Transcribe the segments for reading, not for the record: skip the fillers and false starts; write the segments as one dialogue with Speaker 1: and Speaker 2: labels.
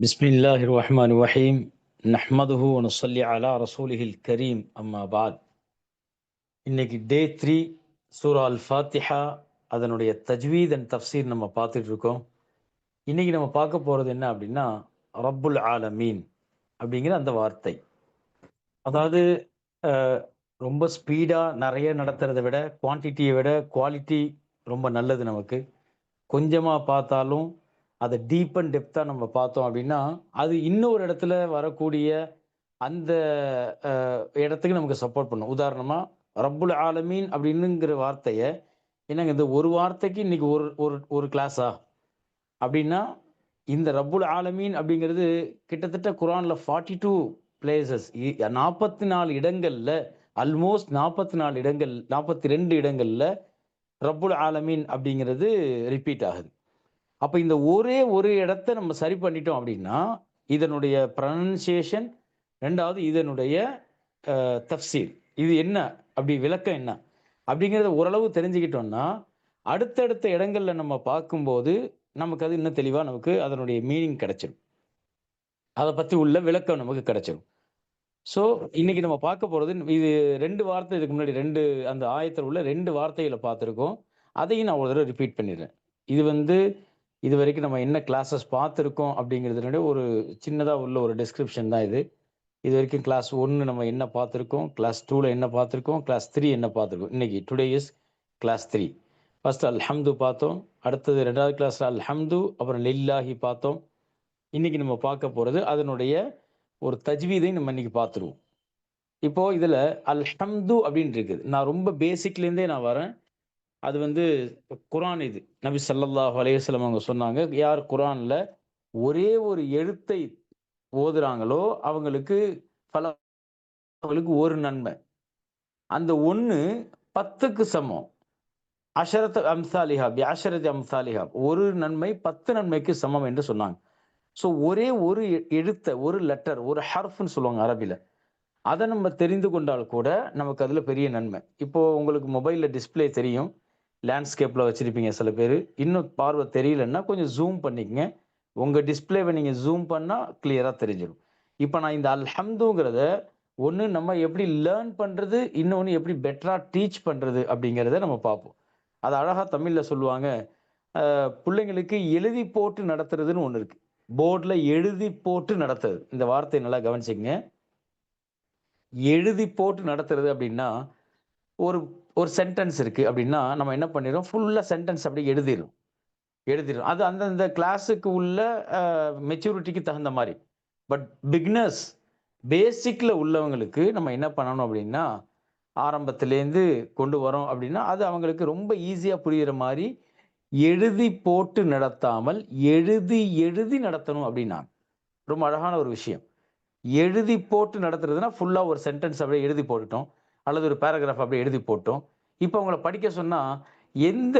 Speaker 1: பிஸ்மில்லாஹிர் ரஹ்மானிர் ரஹீம். நஹ்மதுஹு வ நுஸல்லி அலா ரசூலிஹில் கரீம். அம்மா பாத். இன்னைக்கு டே 3 சூரா அல் ஃபாத்திஹா அதனுடைய தஜ்வீத் அண்ட் தஃப்சீர் நம்ம பார்த்துட்டு இருக்கோம். இன்னைக்கு நம்ம பார்க்க போறது என்ன அப்படின்னா, ரப்புல் ஆலமீன் அப்படிங்கிற அந்த வார்த்தை. அதாவது அ ரொம்ப ஸ்பீடா நெறைய நடத்துறத விட, குவான்டிட்டிய விட குவாலிட்டி ரொம்ப நல்லது நமக்கு. கொஞ்சமா பார்த்தாலும், அத டீப் அண்ட் டெப்த்தா நம்ம பார்த்தோம் அப்படின்னா, அது இன்னொரு இடத்துல வரக்கூடிய அந்த அ இடத்துக்கு நமக்கு சப்போர்ட் பண்ணும். உதாரணமா, ரப்புல் ஆலமீன் அப்படின்னுங்கிற வார்த்தைய, என்னங்க இந்த ஒரு வார்த்தைக்கு இன்னைக்கு ஒரு ஒரு ஒரு கிளாஸா? அப்படின்னா, இந்த ரப்புல் ஆலமீன் அப்படிங்கிறது கிட்டத்தட்ட குர்ஆன்ல 42 பிளேஸஸ் 44 இடங்கள்ல ஆல்மோஸ்ட் 44 இடங்கள் 42 இடங்கள்ல ரப்புல் ஆலமீன் அப்படிங்கிறது ரிப்பீட் ஆகுது. அப்ப இந்த ஒரே ஒரு இடத்த நம்ம சரி பண்ணிட்டோம் அப்படின்னா, இதனுடைய ப்ரனன்சியேஷன் 2வது இதனுடைய தஃப்சீர். இது என்ன? அப்படி விளக்கம் என்ன? அப்படிங்கிறத ஓரளவு தெரிஞ்சுக்கிட்டோம்னா, அடுத்தடுத்த இடங்கள்ல நம்ம பார்க்கும்போது, நமக்கு அது இன்னும் தெளிவா நமக்கு அதனுடைய மீனிங் கிடைச்சிரும். அத பத்தி உள்ள விளக்கம் நமக்கு கிடைச்சிரும். ஸோ, இன்னைக்கு நம்ம பார்க்க போறது இது 2 வார்த்தை இதுக்கு முன்னாடி 2 அந்த ஆயத்துல உள்ள 2 வார்த்தைகள பார்த்திருக்கோம். அதையும் நான் ஒரு தடவ ரிப்பீட் பண்ணிர்றேன். இது வந்து இதுவரைக்கும் நம்ம என்ன கிளாஸஸ் பார்த்திருக்கோம் அப்படிங்கிறதுனுடைய ஒரு சின்னதா உள்ள ஒரு டிஸ்கிரிப்ஷன் தான் இது. இதுவரைக்கும் கிளாஸ் 1 நம்ம என்ன பார்த்திருக்கோம், கிளாஸ் 2ல என்ன பார்த்திருக்கோம், கிளாஸ் 3 என்ன பார்த்திருக்கோம். இன்னைக்கு டுடே இஸ் கிளாஸ் 3. ஃபர்ஸ்ட் அல்ஹம்து பார்த்தோம். அடுத்தது 2வது கிளாஸ்ல அல்ஹம்து, அப்புறம் லில்லாஹி பார்த்தோம். இன்னைக்கு நம்ம பார்க்க போறது அதனுடைய ஒரு தஜ்வீதை நம்ம இன்னைக்கு பார்த்துருவோம். இப்போ இதுல அல்ஹம்து அப்படின்னு இருக்குது. நான் ரொம்ப பேசிக்லேருந்தே நான் வரேன். அது வந்து குர்ஆன் இது. நபி ஸல்லல்லாஹு அலைஹி வஸல்லம் அவங்க சொன்னாங்க, யார் குர்ஆன்ல ஒரே ஒரு எழுத்தை ஓதுறாங்களோ, அவங்களுக்கு அவங்களுக்கு ஒரு நன்மை. அந்த 1 10க்கு சமம். அஷரத்து அம்சாலிஹா பிஅஷரத்தி அம்சாலிஹா. ஒரு நன்மை 10 நன்மைக்கு சமம் என்று சொன்னாங்க. ஸோ ஒரே ஒரு எழுத்த, ஒரு லெட்டர், ஒரு ஹர்ஃப்ன்னு சொல்லுவாங்க அரபில. அத நம்ம தெரிந்து கொண்டால் கூட, நமக்கு அதுல பெரிய நன்மை. இப்போ உங்களுக்கு மொபைல்ல டிஸ்ப்ளே தெரியும். லேண்ட்ஸ்கேப்ல வச்சிருப்பீங்க சில பேரு. இன்னும் பார்வை தெரியலன்னா, கொஞ்சம் ஜூம் பண்ணிக்கங்க. உங்க டிஸ்ப்ளேவ நீங்க ஜூம் பண்ணா கிளியரா தெரிஞ்சிரும். இப்ப நான் இந்த அல்ஹம்துங்கிறத, ஒண்ணு நம்ம எப்படி லேர்ன் பண்றது, இன்னொன்னு எப்படி பெட்டரா டீச் பண்றது அப்படிங்கிறத நம்ம பார்ப்போம். அத அழகா தமிழ்ல சொல்லுவாங்க. புள்ளைங்களுக்கு எழுதி போட்டு நடத்துறதுன்னு ஒண்ணு இருக்கு. போர்ட்ல எழுதி போட்டு நடத்துறது. இந்த வார்த்தைய நல்லா கவனிச்சுக்கங்க. எழுதி போட்டு நடத்துறது அப்படின்னா, ஒரு ஒரு சென்டென்ஸ் இருக்கு அப்படின்னா, நம்ம என்ன பண்ணிர்றோம், ஃபுல்லா சென்டென்ஸ் அப்படியே எழுதிர்றோம். எழுதிர்றோம். அது அந்தந்த கிளாஸுக்கு உள்ள மெச்சூரிட்டிக்கு தகுந்த மாரி. பட் பிகினர்ஸ் பேசிக்ல உள்ளவங்களுக்கு நம்ம என்ன பண்ணணும் அப்படின்னா, ஆரம்பத்திலேருந்து கொண்டு வரோம் அப்படின்னா, அது அவங்களுக்கு ரொம்ப ஈஸியா புரியிற மாரி, எழுதி போட்டு நடத்தாமல், எழுதி எழுதி நடத்தணும் அப்படின்னாங்க. ரொம்ப அழகான ஒரு விஷயம். எழுதி போட்டு நடத்துறதுன்னா, ஃபுல்லா ஒரு சென்டென்ஸ் அப்படியே எழுதி போட்டுட்டோம். அல்லது ஒரு பேராகிராஃப் அப்படியே எழுதி போட்டோம். இப்ப அவங்கள படிக்க சொன்னா, எந்த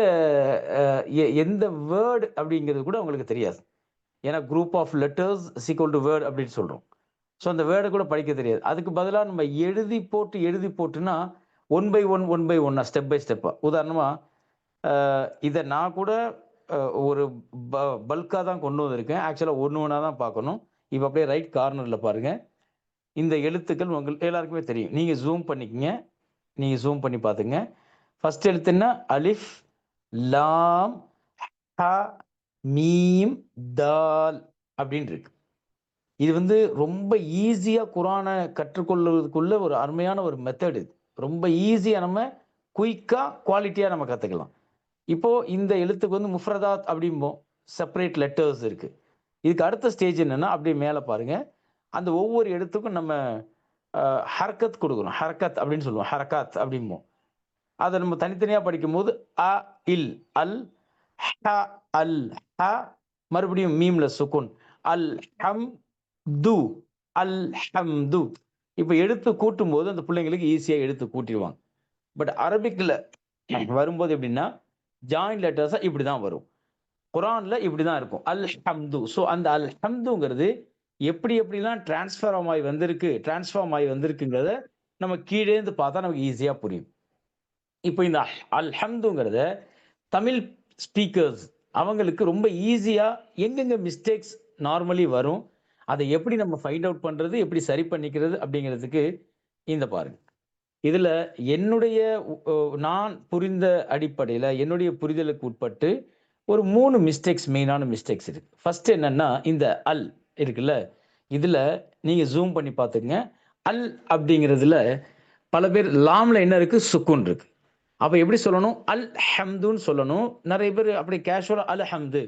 Speaker 1: எந்த வேர்ட் அப்படிங்கிறது கூட அவங்களுக்கு தெரியாது. ஏன்னா group of letters is equal to word அப்படின்னு சொல்றோம். ஸோ அந்த வேர்ட கூட படிக்க தெரியாது. அதுக்கு பதிலா நம்ம எழுதி போட்டு எழுதி போட்டுன்னா, one by one, one by ஒன்னா ஸ்டெப் பை ஸ்டெப்பா. உதாரணமா, இத நான் கூட அ ஒரு ப பல்க்கா தான் கொண்டு வந்திருக்கேன். ஆக்சுவலா ஒண்ணு ஒண்ணா தான் பார்க்கணும். இப்ப அப்படியே ரைட் கார்னர்ல பாருங்க. இந்த எழுத்துக்கள் எல்லாருக்குமே தெரியும். நீங்க ஜூம் பண்ணிக்கங்க. நீங்க ஜூம் பண்ணி பாத்துங்க. ஃபர்ஸ்ட் எழுத்து என்ன? அலிஃப், லாம், ஹ, மீம், தால் அப்படின்னு இருக்கு. இது வந்து ரொம்ப ஈஸியா குர்ஆன கற்றுக்கொள்வதற்குள்ள ஒரு அருமையான ஒரு மெத்தட் இது. ரொம்ப ஈஸியா நம்ம குயிக்கா, குவாலிட்டியா நம்ம கத்துக்கலாம். இப்போ இந்த எழுத்துக்கு வந்து முஃப்ரதாத் அப்படிம்போம். செப்பரேட் லெட்டர்ஸ் இருக்கு. இதுக்கு அடுத்த ஸ்டேஜ் என்னன்னா, அப்படியே மேல பாருங்க. அந்த ஒவ்வொரு எழுத்துக்கும் நம்ம ஹர்கத் குடுக்கணும். ஹரக்கத் அப்படின்னு சொல்லுவோம். ஹரக்காத் அப்படிம்போம். அத நம்ம தனித்தனியா படிக்கும்போது, அ, இல், அல், ஹ, அல், ஹ மறுபடியும் மீம்ல சுக்கூன். அல் ஹம் து, அல் ஹம்து. இப்ப எடுத்து கூட்டும்போது அந்த பிள்ளைங்களுக்கு ஈஸியா எடுத்து கூட்டிருவாங்க. பட் அரபிக்ல வரும்போது எப்படின்னா, ஜாயிண்ட் லெட்டர்ஸா இப்படிதான் வரும். குர்ஆன்ல இப்படிதான் இருக்கும். அல் ஹம்து. ஸோ அந்த அல் ஹம்துங்கிறது எப்படி எப்படிலாம் டிரான்ஸ்ஃபார்ம் ஆயி வந்திருக்குங்கிறத நம்ம கீழேருந்து பார்த்தா நமக்கு ஈஸியா புரியும். இப்ப இந்த அல்ஹம்துங்கிறத தமிழ் ஸ்பீக்கர்ஸ் அவங்களுக்கு ரொம்ப ஈஸியா எங்கெங்க மிஸ்டேக்ஸ் நார்மலி வரும். அதை எப்படி நம்ம ஃபைண்ட் அவுட் பண்றது, எப்படி சரி பண்ணிக்கிறது அப்படிங்கிறதுக்கு இந்த பாருங்க. இதுல என்னுடைய நான் புரிந்த அடிப்படையில, என்னுடைய புரிதலுக்கு உட்பட்டு ஒரு 3 மெயினான மிஸ்டேக்ஸ் இருக்கு. ஃபர்ஸ்ட் என்னன்னா, இந்த அல் இருக்குல்ல, இதுல நீங்க ஜூம் பண்ணி பார்த்துக்கங்க. அல் அப்படிங்கிறதுல பல பேர் லாம்ல என்ன இருக்கு? சுக்கூன் இருக்கு. அப்ப எப்படி சொல்லணும்? அல் ஹம்துன்னு சொல்லணும். நெறைய பேர் அப்படி கேஷுவலா அல் ஹம்து,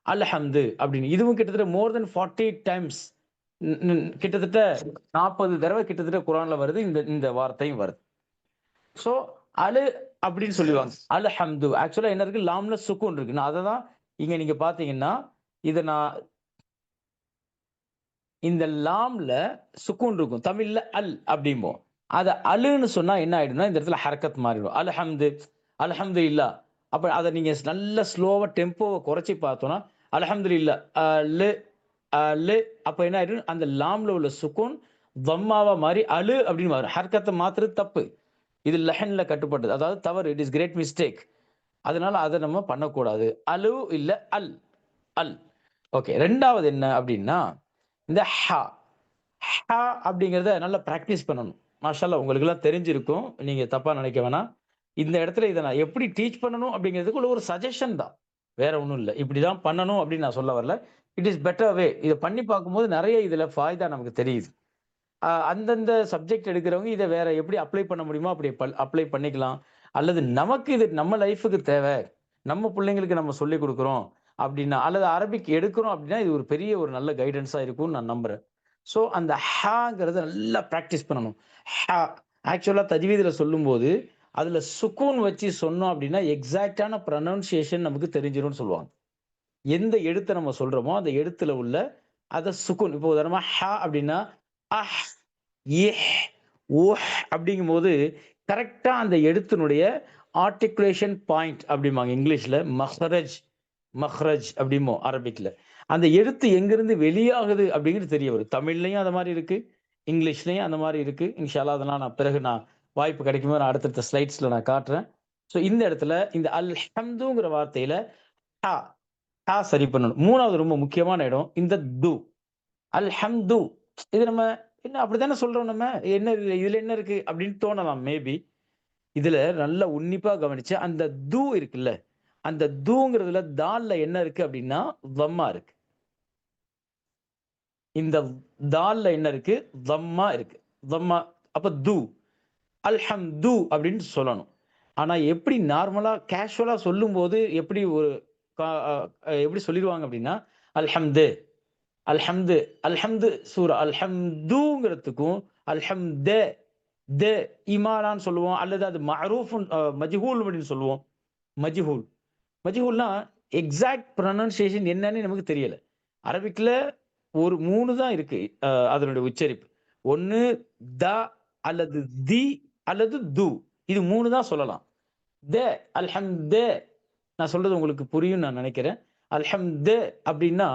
Speaker 1: அல் ஹம்து அப்படின்னு. இதுவும் கிட்டத்தட்ட மோர் தென் 40 டைம்ஸ் கிட்டத்தட்ட 40 தடவ கிட்டத்தட்ட குர்ஆன்ல வருது. இந்த இந்த வார்த்தையும் வருது. ஸோ அலு அப்படின்னு சொல்லுவாங்க. அல் ஹம்து. ஆக்சுவலா என்ன இருக்கு? லாம்ல சுக்கூன் இருக்கு. நான் அததான் இங்க நீங்க பார்த்தீங்கன்னா, இத நான் இந்த லாம்ல சுக்கூன் இருக்கும். தமிழ்ல அல் அப்படிம்போம். அத அலுன்னு சொன்னா என்ன ஆயிடும்னா, இந்த இடத்துல ஹரக்கத் மாறிடும். அல்ஹம்து, அல்ஹம்துலில்லாஹ். அப்ப அத நீங்க நல்ல ஸ்லோவா டெம்போவ குறைச்சு பார்த்தோம்னா, அல்ஹம்துலில்லாஹ் அலு, அலு அப்ப என்ன ஆயிடும்? அந்த லாம்ல உள்ள சுக்கூன் தம்மாவா மாறி அலு அப்படின்னு மாறும். ஹர்கத்த மாத்துறது தப்பு. இது லஹன்ல கட்டுப்பட்டது. அதாவது தவறு. It is great mistake. அதனால அத நம்ம பண்ணக்கூடாது. அலு இல்ல அல், அல். ஓகே. 2வது என்ன அப்படின்னா, இந்த ஹ. ஹ அப்படிங்கிறத நல்லா பிராக்டிஸ் பண்ணணும். மாஷாஅல்லாஹ் உங்களுக்கெல்லாம் தெரிஞ்சிருக்கும். நீங்க தப்பா நினைக்க வேணாம். இந்த இடத்துல இத நான் எப்படி டீச் பண்ணணும் அப்படிங்கிறதுக்கு ஒரு சஜஷன் தான். வேற ஒண்ணும் இல்ல. இப்படிதான் பண்ணணும் அப்படின்னு நான் சொல்ல வரல. It is better way. இத பண்ணி பார்க்கும்போது நெறைய இதுல ஃபாய்தா நமக்கு தெரியுது. அந்தந்த சப்ஜெக்ட் எடுக்கிறவங்க இத வேற எப்படி அப்ளை பண்ண முடியுமோ அப்படி அப்ளை பண்ணிக்கலாம். அல்லது நமக்கு இது நம்ம லைஃப்க்கு தேவ. நம்ம புள்ளைங்களுக்கு நம்ம சொல்லிக் குடுக்குறோம் அப்படின்னா, அல்லது அரபிக் எடுக்கிறோம் அப்படின்னா, இது ஒரு பெரிய ஒரு நல்ல கைடன்ஸா இருக்கும்னு நான் நம்புறேன். ஸோ அந்த ஹாங்கிறத நல்லா பிராக்டிஸ் பண்ணணும். ஹ ஆக்சுவலா தஜ்வீதுல சொல்லும்போது, அதுல சுக்கூன் வச்சு சொன்னோம் அப்படின்னா, எக்ஸாக்ட்டான ப்ரொனன்சியேஷன் நமக்கு தெரிஞ்சிரும்னு சொல்லுவாங்க. எந்த எழுத்த நம்ம சொல்றோமோ, அந்த எழுத்துல உள்ள அத சுக்கூன். இப்போ உதாரணமா ஹ அப்படின்னா, அஹ், இஹ், உஹ் அப்படிங்கும்போது, கரெக்ட்டா அந்த எழுத்தினுடைய ஆர்டிகுலேஷன் பாயிண்ட் அப்படிம்பாங்க இங்கிலீஷ்ல. மஹ்ரஜ், மஹ்ரஜ் அப்படிம்போம் அரபிக்ல. அந்த எழுத்து எங்கிருந்து வெளியாகுது அப்படிங்கிறது தெரிய வரும். தமிழ்லயும் அந்த மாரி இருக்கு. இங்கிலீஷ்லயும் அந்த மாரி இருக்கு. இன்ஷா அல்லாஹ் அதெல்லாம் நான் வாய்ப்பு கிடைக்கும்போது நான் அடுத்தடுத்த ஸ்லைட்ஸ்ல நான் காட்டுறேன். ஸோ இந்த இடத்துல இந்த அல்ஹம்துங்கிற வார்த்தையில ஹ, ஹ சரி பண்ணணும். 3வது ரொம்ப முக்கியமான இடம் இந்த து. அல்ஹம்து. இது நம்ம என்ன அப்படித்தானே சொல்றோம் நம்ம. என்ன இதுல என்ன இருக்கு அப்படின்னு தோணலாம் மேபி. இதுல நல்லா உன்னிப்பா கவனிச்சு அந்த து இருக்குல்ல, அந்த தூங்கிறதுல தால்ல என்ன இருக்கு அப்படின்னா, தம்மா இருக்கு. இந்த தால்ல என்ன இருக்கு? தம்மா இருக்கு. தம்மா அப்ப து. அல்ஹம்து அப்படின்னு சொல்லணும். ஆனா எப்படி நார்மலா கேஷுவலா சொல்லும்போது எப்படி ஒரு கா எப்படி சொல்லிருவாங்க அப்படின்னா, அல்ஹம்து, அல்ஹம்து, அல்ஹம்து சூரா அல்ஹம்துங்கிறதுக்கும் அல்ஹம்த த இமாரான்னு சொல்லுவோம். அல்லது அது மஅரூஃபுன் மஜ்ஹூல் அப்படின்னு சொல்லுவோம். மஜ்ஹூல். மஜ்ஹூல்னா எக்ஸாக்ட் புரனன்சியேஷன் என்னன்னு நமக்கு தெரியல. அரபிக்ல ஒரு 3 தான் இருக்கு. அதனுடைய உச்சரிப்பு. ஒண்ணு த அல்லது தி அல்லது து. இது 3 தான் சொல்லலாம். த அல்ஹம்த நான் சொல்றது உங்களுக்கு புரியும்னு நான் நினைக்கிறேன். அல்ஹம்த அப்படின்னா,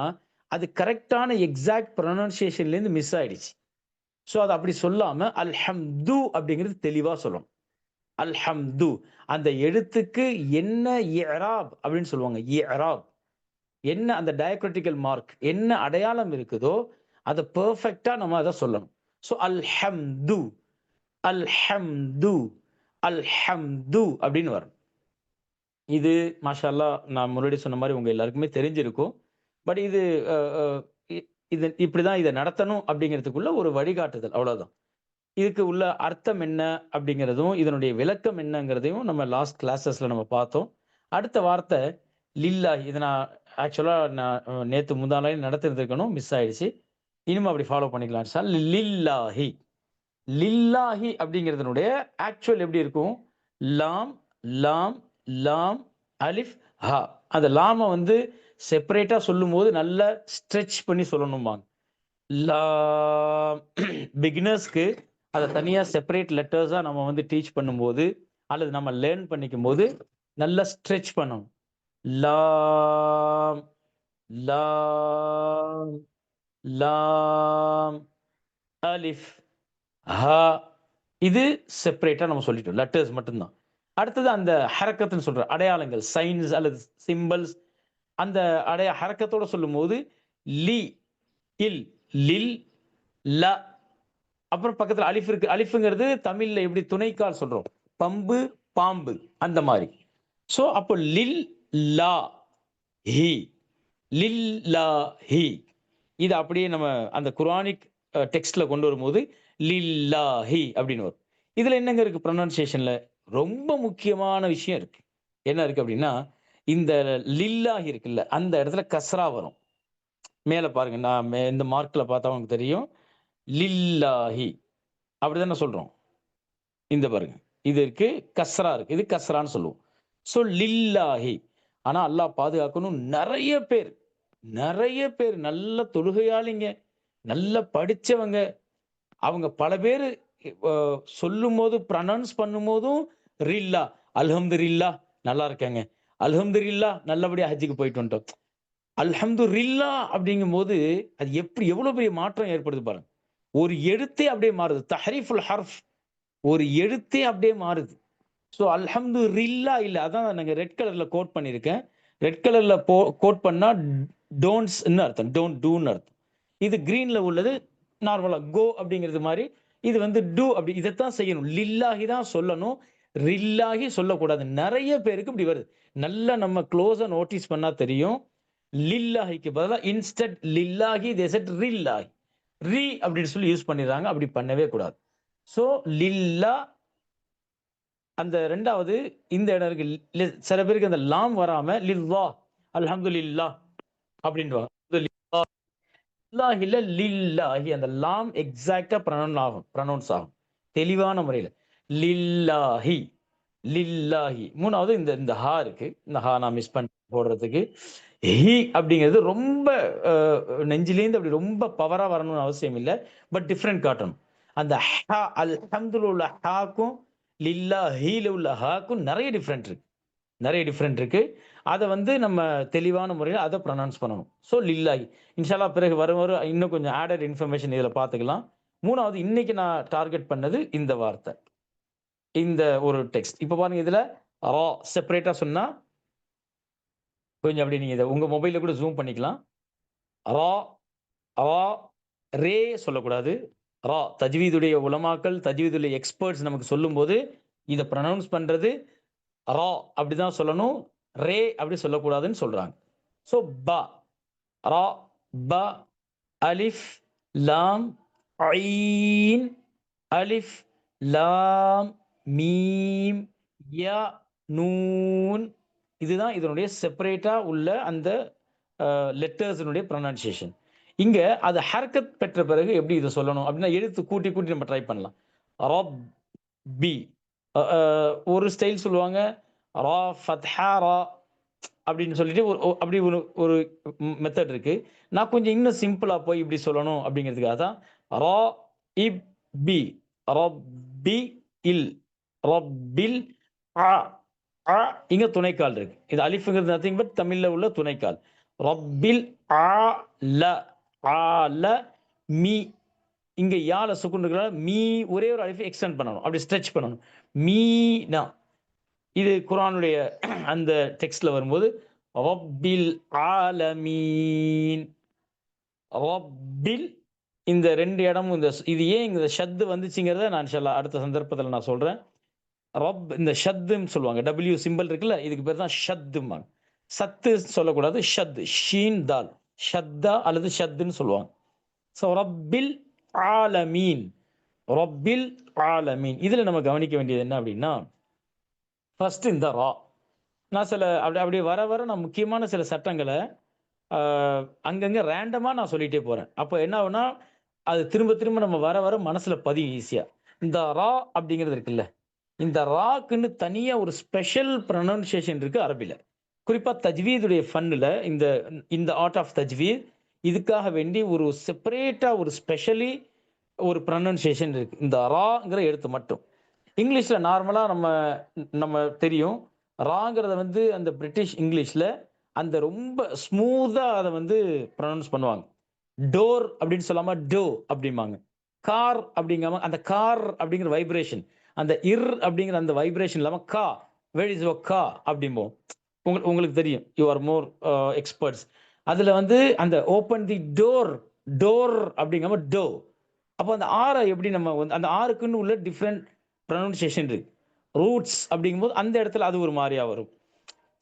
Speaker 1: அது கரெக்ட்டான எக்ஸாக்ட் புரனன்சியேஷன்லேருந்து மிஸ் ஆயிடுச்சு. ஸோ அத அப்படி சொல்லாம அல்ஹம்து அப்படிங்கிறது தெளிவா சொல்லணும். அல்ஹம்து. அந்த எழுத்துக்கு என்ன இஅராப் அப்படின்னு சொல்லுவாங்க. இஅராப். என்ன அந்த டயக்ரிட்டிக்கல் மார்க் என்ன அடையாளம் இருக்குதோ, அத பெர்ஃபெக்ட்டா நம்ம அத சொல்லணும். ஸோ அல்ஹம்து, அல்ஹம்து, அல்ஹம்து அப்படின்னு வரும். இது மாஷா அல்லாஹ் நான் முன்னாடி சொன்ன மாரி உங்க எல்லாருக்குமே தெரிஞ்சிருக்கும். பட் இது அ அ இ இது இப்படிதான் இத நடத்தணும் அப்படிங்கிறதுக்குள்ள ஒரு வழிகாட்டுதல் அவ்வளோதான். இதுக்கு உள்ள அர்த்தம் என்ன அப்படிங்கிறதும், இதனுடைய விளக்கம் என்னங்கிறதையும் நம்ம லாஸ்ட் கிளாஸஸ்ல நம்ம பார்த்தோம். அடுத்த வார்த்தை லில்லாஹி. இத நான் ஆக்சுவலா நான் நேத்து முந்தா நாளே நடத்திருந்திருக்கணும். மிஸ் ஆயிடுச்சு. இனிமே அப்படி ஃபாலோ பண்ணிக்கலாம் இன்ஷா அல்லாஹ். லில்லாஹி. லில்லாஹி அப்படிங்கிறதனுடைய ஆக்சுவல் எப்படி இருக்கும்? லாம், லாம், லாம், அலிஃப், ஹா. அந்த லாம வந்து செப்பரேட்டா சொல்லும்போது நல்லா ஸ்ட்ரெச் பண்ணி சொல்லணும்பாங்க. லாம் பிகினர்ஸ்க்கு அத தனியா செப்பரேட் லெட்டர்ஸா நம்ம வந்து டீச் பண்ணும்போது, அல்லது நம்ம லேர்ன் பண்ணிக்கும்போது, நல்லா ஸ்ட்ரெச் பண்ணணும். லாம், லாம், லாம், அலிஃப், ஹா. இது செப்பரேட்டா நம்ம சொல்லிட்டோம். லெட்டர்ஸ் மட்டும் தான். அடுத்தது அந்த ஹரக்கத்ன்னு சொல்ற அடையாளங்கள், சைன்ஸ் அல்லது சிம்பல்ஸ் அந்த ஹரக்கத்தோட சொல்லும்போது, லி இல், லில், ல. அப்புறம் பக்கத்துல அலிஃப் இருக்கு. அலிஃப்ங்கிறது தமிழ்ல எப்படி துணைக்கால் சொல்றோம், பம்பு, பாம்பு, அந்த மாதிரி. சோ அப்போ லில் லா ஹி, லில் லா ஹி. இது அப்படியே நம்ம அந்த குரானிக் டெக்ஸ்ட்ல கொண்டு வரும்போது லில்லாஹி அப்படின்னு வரும். இதுல என்னங்க இருக்கு ப்ரொனன்சியேஷன்ல? ரொம்ப முக்கியமான விஷயம் இருக்கு. என்ன இருக்கு அப்படின்னா, இந்த லில்லாஹி இருக்குல்ல, அந்த இடத்துல கஸ்ரா வரும். மேல பாருங்க, நான் இந்த மார்க்ல பார்த்தா உங்களுக்கு தெரியும். லில்லாஹி அப்படிதானே சொல்றோம். இந்த பாருங்க. இது இருக்கு, கஸ்ரா இருக்கு. இது கஸ்ரான்னு சொல்லுவோம். சோ லில்லாஹி. ஆனா அல்லாஹ் பாதுகாக்கணும், நெறைய பேர் நல்ல தொழுகையாளிங்க, நல்ல படிச்சவங்க. அவங்க பல பேரு அ சொல்லும்போது, ப்ரனவுன்ஸ் பண்ணும்போதும் ரில்லா, அல்ஹம்துலில்லாஹ் நல்லா இருக்கேங்க. அல்ஹம்துலில்லாஹ் நல்லபடியா ஹஜ்ஜுக்கு போயிட்டு வந்துட்டோம். அல்ஹம்துலில்லாஹ் அப்படிங்கும்போது, அது எவ்வளவு பெரிய மாற்றம் ஏற்படுது பாருங்க. ஒரு எழுத்தே அப்படியே மாறுது. தஹ்ரீஃபுல் ஹர்ஃப். ஒரு எழுத்தே அப்படியே மாறுது. ஸோ அல்ஹம்துலில்லாஹ் இல்ல. அதான் நாங்க ரெட் கலர்ல கோட் பண்ணியிருக்கேன். ரெட் கலர்ல கோட் பண்ணா டோன்ட்ஸ்ன்னு அர்த்தம். டோன்ட் டூன்னு அர்த்தம். இது கிரீன்ல உள்ளது நார்மலா கோ அப்படிங்கிறது மாரி. இது வந்து டூ அப்படி இதத்தான் செய்யணும். லில்லாஹி தான் சொல்லணும். ரில்லாஹி சொல்லக்கூடாது. நெறைய பேருக்கு இப்படி வருது. நல்லா நம்ம க்ளோஸா நோட்டீஸ் பண்ணா தெரியும். லில்லாஹிக்கு பதிலா இன்ஸ்டட் லில்லாஹி தே செட் ரில்லாஹி. அப்படின்னு சொல்லி யூஸ் பண்ணிடுறாங்க. அப்படி பண்ணவே கூடாது. ஸோ லில்லா அந்த 2வது இந்த இடம் இருக்கு. சில பேருக்கு அந்த லாம் வராம லில்லாஹ், அல்ஹம்துலில்லாஹ் அப்படின்னுவாங்க. லில்லாஹில லில்லாஹி அந்த லாம் எக்ஸாக்ட்டா ப்ரொனவுன்ஸ் ஆகும். தெளிவான முறையில. லில்லாஹி, லில்லாஹி. 3வது இந்த இந்த ஹா இருக்கு. இந்த ஹா நான் மிஸ் பண்ணி போடுறதுக்கு. ஹி அப்படிங்கிறது ரொம்ப அ நெஞ்சிலேருந்து அப்படி ரொம்ப பவரா வரணும்னு அவசியம் இல்ல. பட் டிஃபரண்ட் காட்டணும். அந்த ஹா அல்ஹம்துல உள்ள ஹாக்கும், லில்லாஹில உள்ள ஹாக்கும் நெறைய டிஃபரெண்ட் இருக்கு. அத வந்து நம்ம தெளிவான முறையில அத ப்ரொனவுன்ஸ் பண்ணணும். ஸோ லில்லாஹி. இன்ஷா அல்லாஹ் பிறகு வரும் இன்னும் கொஞ்சம் ஆடட் இன்ஃபர்மேஷன் இதுல பார்த்துக்கலாம். 3வது இன்னைக்கு நான் டார்கெட் பண்ணது இந்த வார்த்தை. இந்த ஒரு டெக்ஸ்ட். இப்ப பாருங்க இதுல ரா செப்பரேட்டா சொன்னா, கொஞ்சம் அப்படியே நீங்க இத உங்க மொபைல்ல கூட ஜூம் பண்ணிக்கலாம். ரா, ரா, ரே சொல்லக்கூடாது. ரா தஜ்வீதுடைய உலமாக்கள், தஜ்வீதுடைய எக்ஸ்பெர்ட்ஸ் நமக்கு சொல்லும்போது, இத ப்ரொனவுன்ஸ் பண்றது ரா அப்படிதான் சொல்லணும். ரே அப்படி சொல்லக்கூடாதுன்னு சொல்றாங்க. ஸோ ப, ரா, ப, அலிஃப், லாம், ஐன், அலிஃப், லாம், மீம், யா, நூன். இதுதான் இதனுடைய செப்பரேட்டா உள்ள அந்த லெட்டர்ஸினுடைய ப்ரொனன்சியேஷன். இங்க அது ஹர்கத் பெற்ற பிறகு எப்படி இத சொல்லணும் அப்படின்னா, எழுத்து கூட்டி கூட்டி நம்ம ட்ரை பண்ணலாம். ரப் பி. அ அ ஒரு ஸ்டைல் சொல்லுவாங்க. ரா ஃபத்ஹா ரா அப்படின்னு சொல்லிட்டு அப்படி ஒரு ஒரு மெத்தட் இருக்கு. நான் கொஞ்சம் இன்னும் சிம்பிளா போய் இப்படி சொல்லணும் அப்படிங்கிறதுக்காக தான் ரா இப் பி, ரப்பி இல், ரப்பில் அ அ இங்க துணைக்கால் இருக்கு. இது அலிஃப்ங்கிறது நத்திங் பட் தமிழ்ல உள்ள துணைக்கால். ரப்பில் ஆ ல, ஆல மீ. இங்க யால சுக்குன் இருக்கிறனால மீ ஒரே ஒரு அலிஃப் எக்ஸ்டெண்ட் பண்ணணும். அப்படி ஸ்ட்ரெச் பண்ணணும். மீனா. இது குர்ஆனுடைய அந்த டெக்ஸ்ட்ல வரும்போது ரப்பில் ஆலமீன். ரப்பில் இந்த 2 இடமும் இது ஏன் இந்த ஷத் வந்துச்சுங்கிறத நான் இன்ஷா அல்லாஹ் அடுத்த சந்தர்ப்பத்தில நான் சொல்றேன். இந்த ஷத்துன்னு சொல்லுவாங்க. டபிள்யூ சிம்பல் இருக்குல்ல, இதுக்கு பேர் தான் ஷத்தும்பாங்க. சத்து சொல்லக்கூடாது. ஷீன் தால். ஷத்தா அல்லது ஷத்துன்னு சொல்லுவாங்க. ஸோ ரப்பில் ஆலமீன். ரப்பில் ஆலமீன். இதுல நம்ம கவனிக்க வேண்டியது என்ன அப்டின்னா, ஃபர்ஸ்ட் இந்த ரா. நான் சில அப்படியே வர வர நான் முக்கியமான சில சட்டங்கள அ அங்கங்க ரேண்டமா நான் சொல்லிட்டே போறேன். அப்ப என்ன ஆகும்னா, அது திரும்ப திரும்ப நம்ம வர வர மனசுல பதியும் ஈஸியா. இந்த ரா அப்படிங்கிறது இருக்குல்ல, இந்த ராக்குன்னு தனியா ஒரு ஸ்பெஷல் ப்ரொனன்சியேஷன் இருக்கு அரபில. குறிப்பா தஜ்வீதுடைய ஃபன்னுல இந்த இந்த ஆர்ட் ஆஃப் தஜ்வீத் இதுக்காக வேண்டி ஒரு செப்பரேட்டா ஒரு ஸ்பெஷலி ஒரு ப்ரொனன்சியேஷன் இருக்கு. இந்த ராங்கிற எழுத்து மட்டும். இங்கிலீஷ்ல நார்மலா நம்ம நம்ம தெரியும். ராங்கிறத வந்து அந்த பிரிட்டிஷ் இங்கிலீஷ்ல அந்த ரொம்ப ஸ்மூத்தா அத வந்து ப்ரொனவுன்ஸ் பண்ணுவாங்க. டோர் அப்படின்னு சொல்லாம டோ அப்படிம்பாங்க. கார் அப்படிங்காம அந்த கார் அப்படிங்கிற வைப்ரேஷன். அந்த அப்படிங்கிற அந்த வைப்ரேஷன் இல்லாம வேர் இஸ் யுவர் அப்படிம்போம். உங்களுக்கு தெரியும். You are more experts. அதுல வந்து அந்த ஓப்பன் தி டோர் டோர் அப்படிங்காம டோ. அப்போ அந்த ஆரை எப்படி நம்ம வந்து அந்த ஆருக்குன்னு உள்ள டிஃப்ரெண்ட் ப்ரொனன்சியேஷன் இருக்கு. ரூட்ஸ் அப்படிங்கும்போது அந்த இடத்துல அது ஒரு மாதிரியா வரும்.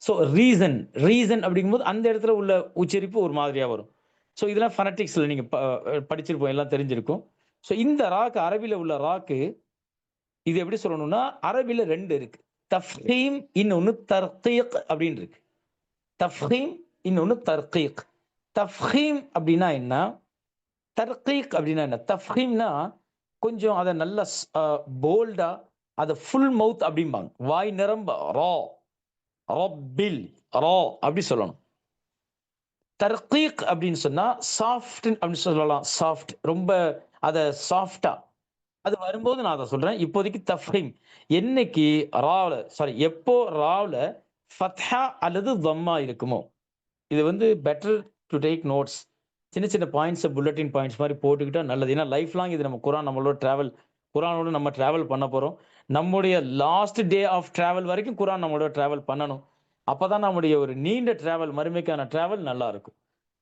Speaker 1: ஸோ ரீசன் ரீசன் அப்படிங்கும்போது அந்த இடத்துல உள்ள உச்சரிப்பு ஒரு மாதிரியா வரும். ஸோ இதெல்லாம் ஃபனட்டிக்ஸ்ல நீங்க படிச்சிருப்போம், எல்லாம் தெரிஞ்சிருக்கும். ஸோ இந்த ராக்கு அரபில உள்ள ராக்கு இது எப்படி சொல்லணும்னா, அரபில 2 இருக்கு. தஃப்ஹீம் இன்னொன்னு தர்கீக் அப்படின்னு இருக்கு. தஃப்ஹீம் இன்னொன்னு தர்கீக். தஃப்ஹீம் அப்படின்னா என்ன? தர்கீக் அப்படின்னா என்ன? தஃப்ஹீம்னா கொஞ்சம் அத நல்லா போல்டா அத ஃபுல் மவுத் அப்படிம்பாங்க. வாய் நிரம்ப ரா, ரப்பில், ரா அப்படி சொல்லணும். தர்கீக் அப்படின்னு சொன்னா சாஃப்ட் அப்படின்னு சொல்லலாம். சாஃப்ட் ரொம்ப அத சாஃப்ட்டா அது வரும்போது நான் அத சொல்றேன். இப்போதைக்கு தஃப்ஹீம். என்னைக்கு எப்போ ராவுல ஃபத்ஹா அல்லது தம்மா இருக்குமோ, இது வந்து பெட்டர் டூ டேக் நோட்ஸ். சின்ன சின்ன பாயிண்ட்ஸ புல்லட்டின் பாயிண்ட்ஸ் மாரி போட்டுக்கிட்டா நல்லது. ஏன்னா லைஃப் லாங் இது நம்ம குரானோட நம்ம டிராவல் பண்ண போறோம். நம்முடைய லாஸ்ட் டே ஆஃப் டிராவல் வரைக்கும் குரான் நம்மளோட டிராவல் பண்ணணும். அப்பதான் நம்முடைய ஒரு நீண்ட டிராவல் மறுமைக்கான டிராவல் நல்லா இருக்கும்.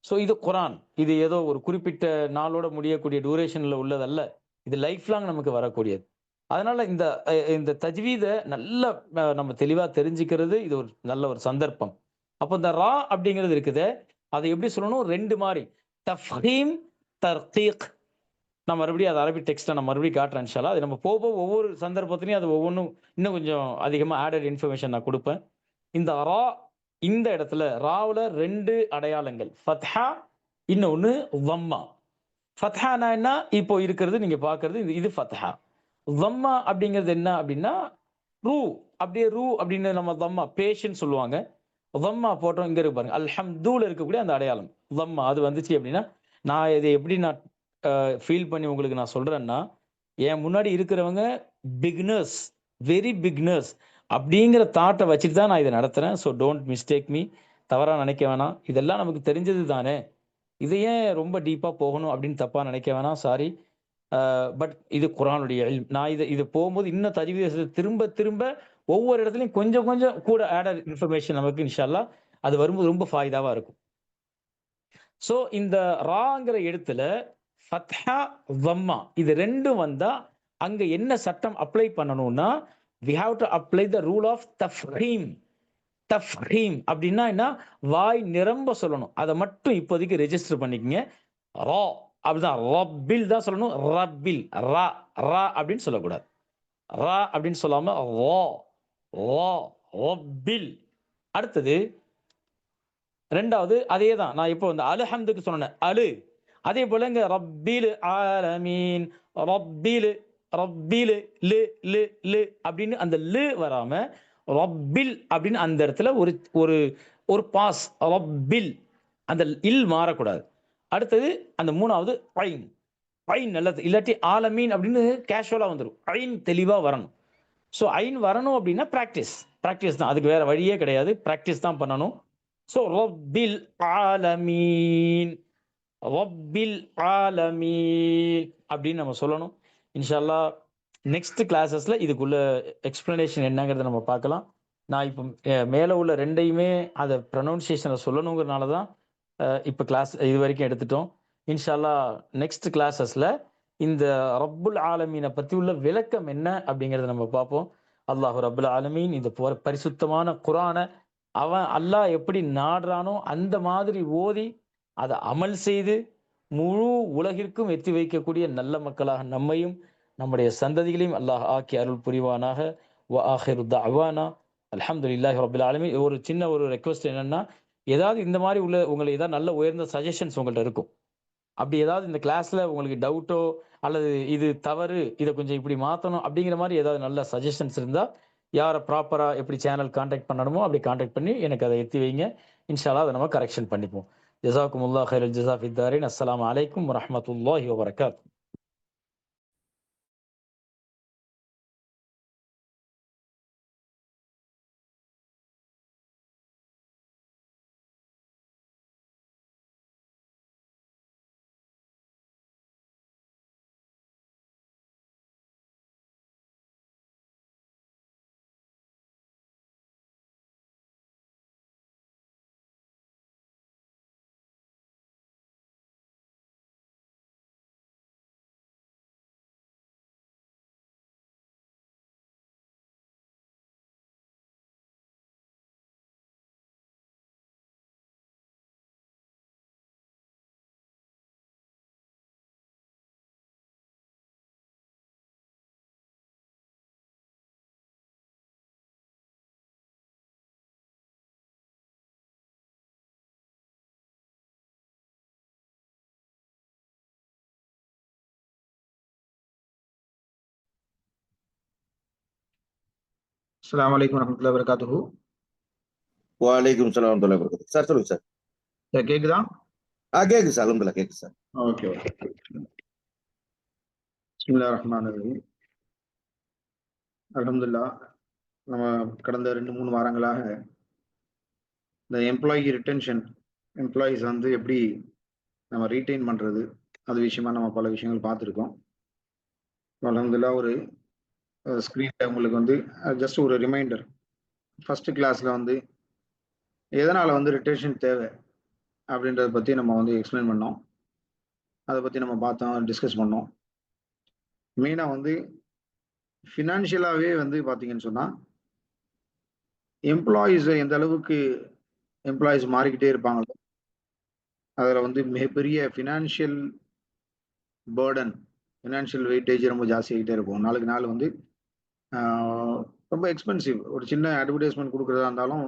Speaker 1: ஸோ இது குரான். இது ஏதோ ஒரு குறிப்பிட்ட நாளோட முடியக்கூடிய டியூரேஷன்ல உள்ளதல்ல. இது லைஃப் லாங் நமக்கு வரக்கூடியது. அதனால இந்த தஜ்வீத நல்லா நம்ம தெளிவா தெரிஞ்சுக்கிறது இது ஒரு நல்ல ஒரு சந்தர்ப்பம். அப்ப இந்த ரா அப்படிங்கிறது இருக்குதே, அத எப்படி சொல்லணும்? 2 மாரி. தஃப்ஹீம், தர்கீக். நான் மறுபடியும் அது அரபிக் டெக்ஸ்ட்ட நான் மறுபடியும் காட்டுறேன் இன்ஷா அல்லாஹ். அது நம்ம போக போக ஒவ்வொரு சந்தர்ப்பத்திலயும் அது ஒவ்வொன்னும் இன்னும் கொஞ்சம் அதிகமா ஆடட் இன்ஃபர்மேஷன் நான் குடுப்பேன். இந்த ரா இந்த இடத்துல ராவுல 2 அடையாளங்கள். ஃபத்ஹா இன்னொன்னு வம்மா. ஃபத்ஹானா என்ன? இப்போ இருக்கிறது நீங்க பார்க்கிறது இது ஃபத்ஹா. வம்மா அப்படிங்கிறது என்ன அப்படின்னா, ரூ அப்படியே ரூ அப்படின்னு நம்ம வம்மா பேஷ்ன்னு சொல்லுவாங்க. வம்மா போட்டோம் இங்க இருக்கு பாருங்க. அல்ஹம்தூல இருக்கக்கூடிய அந்த அடையாளம். வம்மா அது வந்துச்சு அப்படின்னா, நான் இத எப்படி நான் ஃபீல் பண்ணி உங்களுக்கு நான் சொல்றேன்னா, என் முன்னாடி இருக்கிறவங்க பிகினர்ஸ், வெரி பிகினர்ஸ் அப்படிங்கிற தாட்ட வச்சுட்டு தான் நான் இத நடத்துறேன். So don't mistake me. தவறா நினைக்க வேணாம். இதெல்லாம் நமக்கு தெரிஞ்சது தானே. இத ஏன் ரொம்ப டீப்பா போகணும் அப்படின்னு தப்பா நினைக்க வேணாம். சாரி. பட் இது குர்ஆனுடைய இல்ம். நான் இது போகும்போது இன்னும் தஜ்வீத திரும்ப திரும்ப ஒவ்வொரு இடத்துலயும் கொஞ்சம் கொஞ்சம் கூட ஆடட் இன்ஃபர்மேஷன் நமக்கு இன்ஷா அல்லாஹ் அது வரும்போது ரொம்ப ஃபாயிதாவா இருக்கும். ஸோ இந்த ராங்கிற எழுத்துல ஃபத்ஹா, வம்மா இது 2ம் வந்தா, அங்க என்ன சட்டம் அப்ளை பண்ணணும்னா, we have to apply the rule of தஃப்ஹீம். தஃப்ஹீம் அப்டின்னா என்ன? வாய் நிரம்ப சொல்லணும். அத மட்டும் இப்போதைக்கு ரெஜிஸ்டர் பண்ணிக்கங்க. ரா அப்படிதான் ரப்பில் தான் சொல்லணும். ரப்பில் ரா ரா அப்படின்னு சொல்லக்கூடாது. ரா அப்படின்னு சொல்லாம ரா ரா ரப்பில். அடுத்தது 2வது அதே தான். நான் இப்போ இந்த அல்ஹம்துக்கு சொன்னேனே, அதே போல இங்க ரப்பில் ஆலமீன், ரப்பில் ரப்பில் லு லு லு அப்படின்னு அந்த வராம, ரப்பில் அப்படின்னு அந்த இடத்துல ஒரு ஒரு ஒரு பாஸ் ரப்பில் அந்த மாறக்கூடாது. அடுத்தது அந்த 3வது ஐன். ஐன் நல்லது. இல்லாட்டி ஆலமீன் அப்படின்னு கேஷுவலா வந்துரும். ஐன் தெளிவா வரணும். ஸோ ஐன் வரணும் அப்படின்னா பிராக்டிஸ். பிராக்டிஸ் தான். அதுக்கு வேற வழியே கிடையாது. பிராக்டிஸ் தான் பண்ணணும். ஸோ ரப்பில் ஆலமீன், ரப்பில் ஆலமீன் அப்படின்னு நம்ம சொல்லணும். இன்ஷா அல்லாஹ் நெக்ஸ்ட் கிளாஸஸ்ல இதுக்குள்ள எக்ஸ்பிளனேஷன் என்னங்கிறத நம்ம பார்க்கலாம். நான் இப்போ மேல உள்ள 2யுமே அத ப்ரொனன்சியேஷன சொல்லணுங்கிறனால தான் இப்ப கிளாஸ் இதுவரைக்கும் எடுத்துட்டோம். இன்ஷா அல்லாஹ் நெக்ஸ்ட் கிளாஸஸ்ல இந்த ரப்புல் ஆலமீன பத்தி உள்ள விளக்கம் என்ன அப்படிங்கிறத நம்ம பார்ப்போம். அல்லாஹ் ரப்புல் ஆலமீன் இந்த பரிசுத்தமான குர்ஆன அல்லாஹ் எப்படி நாடுறானோ அந்த மாதிரி ஓதி, அத அமல் செய்து, முழு உலகிற்கும் எத்தி வைக்கக்கூடிய நல்ல மக்களாக நம்மையும், நம்முடைய சந்ததிகளையும் அல்லாஹ் ஆக்கி அருள் புரிவானாக. வ ஆகிரு தஅவானா அல்ஹம்துலில்லாஹி ரப்பில் ஆலமீன். ஒரு சின்ன ஒரு ரிக்வெஸ்ட் என்னன்னா, ஏதாவது இந்த மாரி உள்ள உங்களுக்கு ஏதாவது நல்ல உயர்ந்த சஜஷன்ஸ் உங்கள்ட்ட இருக்கும். அப்படி ஏதாவது இந்த கிளாஸ்ல உங்களுக்கு டவுட்டோ, அல்லது இது தவறு, இத கொஞ்சம் இப்படி மாத்தணும் அப்படிங்கிற மாரி ஏதாவது நல்ல சஜஷன்ஸ் இருந்தா, யார ப்ராப்பரா எப்படி சேனல் கான்டாக்ட் பண்ணணுமோ, அப்படி கான்டாக்ட் பண்ணி எனக்கு அத எத்தி வைங்க. இன்ஷா அல்லாஹ் அத நம்ம கரெக்ஷன் பண்ணிப்போம். ஜஸாக்குமுல்லாஹ் ஹைரல் ஜஸா ஃபித் தாரீன். அஸ்ஸலாமு அலைக்கும் வரஹ்மத்துல்லாஹி வபரகாத்துஹு.
Speaker 2: அஸ்ஸலாமு அலைக்கும் வரஹ்மத்துல்லாஹி வபரகாத்துஹு.
Speaker 3: வலைக்கும் சலாம் வரஹ்மத்துல்லாஹி வபரகாத்துஹு. சார் சொல்லுங்க சார்.
Speaker 2: கேக்குதா?
Speaker 3: கேக்குது சார். அல்ஹம்துலில்லாஹ் கேக்குது சார்.
Speaker 2: ஓகே. பிஸ்மில்லாஹிர் ரஹ்மானிர் ரஹீம். அல்ஹம்துலில்லாஹ் நம்ம கடந்த 2-3 வாரங்களாக இந்த எம்ப்ளாயி ரிட்டென்ஷன், எம்ப்ளாயிஸ் வந்து எப்படி நம்ம ரீட்டைன் பண்றது, அது விஷயமா நம்ம பல விஷயங்கள் பார்த்துருக்கோம். அல்ஹம்துலில்லாஹ் ஒரு ஸ்க்ரீன்ல உங்களுக்கு வந்து ஜஸ்ட் ஒரு ரிமைண்டர். ஃபர்ஸ்ட் கிளாஸ்ல வந்து எதனால வந்து ரிட்டென்ஷன் தேவை அப்படின்றத பத்தி நம்ம வந்து எக்ஸ்பிளைன் பண்ணோம். அதை பத்தி நம்ம பார்த்தோம், டிஸ்கஸ் பண்ணோம். மெயினா வந்து ஃபினான்ஷியலாவே வந்து பாத்தீங்கன்னு சொன்னா எம்ப்ளாயிஸ் எந்த அளவுக்கு எம்ப்ளாயிஸ் மாறிக்கிட்டே இருப்பாங்களோ அதுல வந்து மிகப்பெரிய ஃபினான்ஷியல் பேர்டன், ஃபினான்ஷியல் வெயிட்டேஜ் ரொம்ப ஜாஸ்தியாகிட்டே இருக்கும். நாளுக்கு நாள் வந்து ரொம்ப எக்ஸ்பென்சிவ். ஒரு சின்ன அட்வர்டைஸ்மெண்ட் கொடுக்குறதா இருந்தாலும்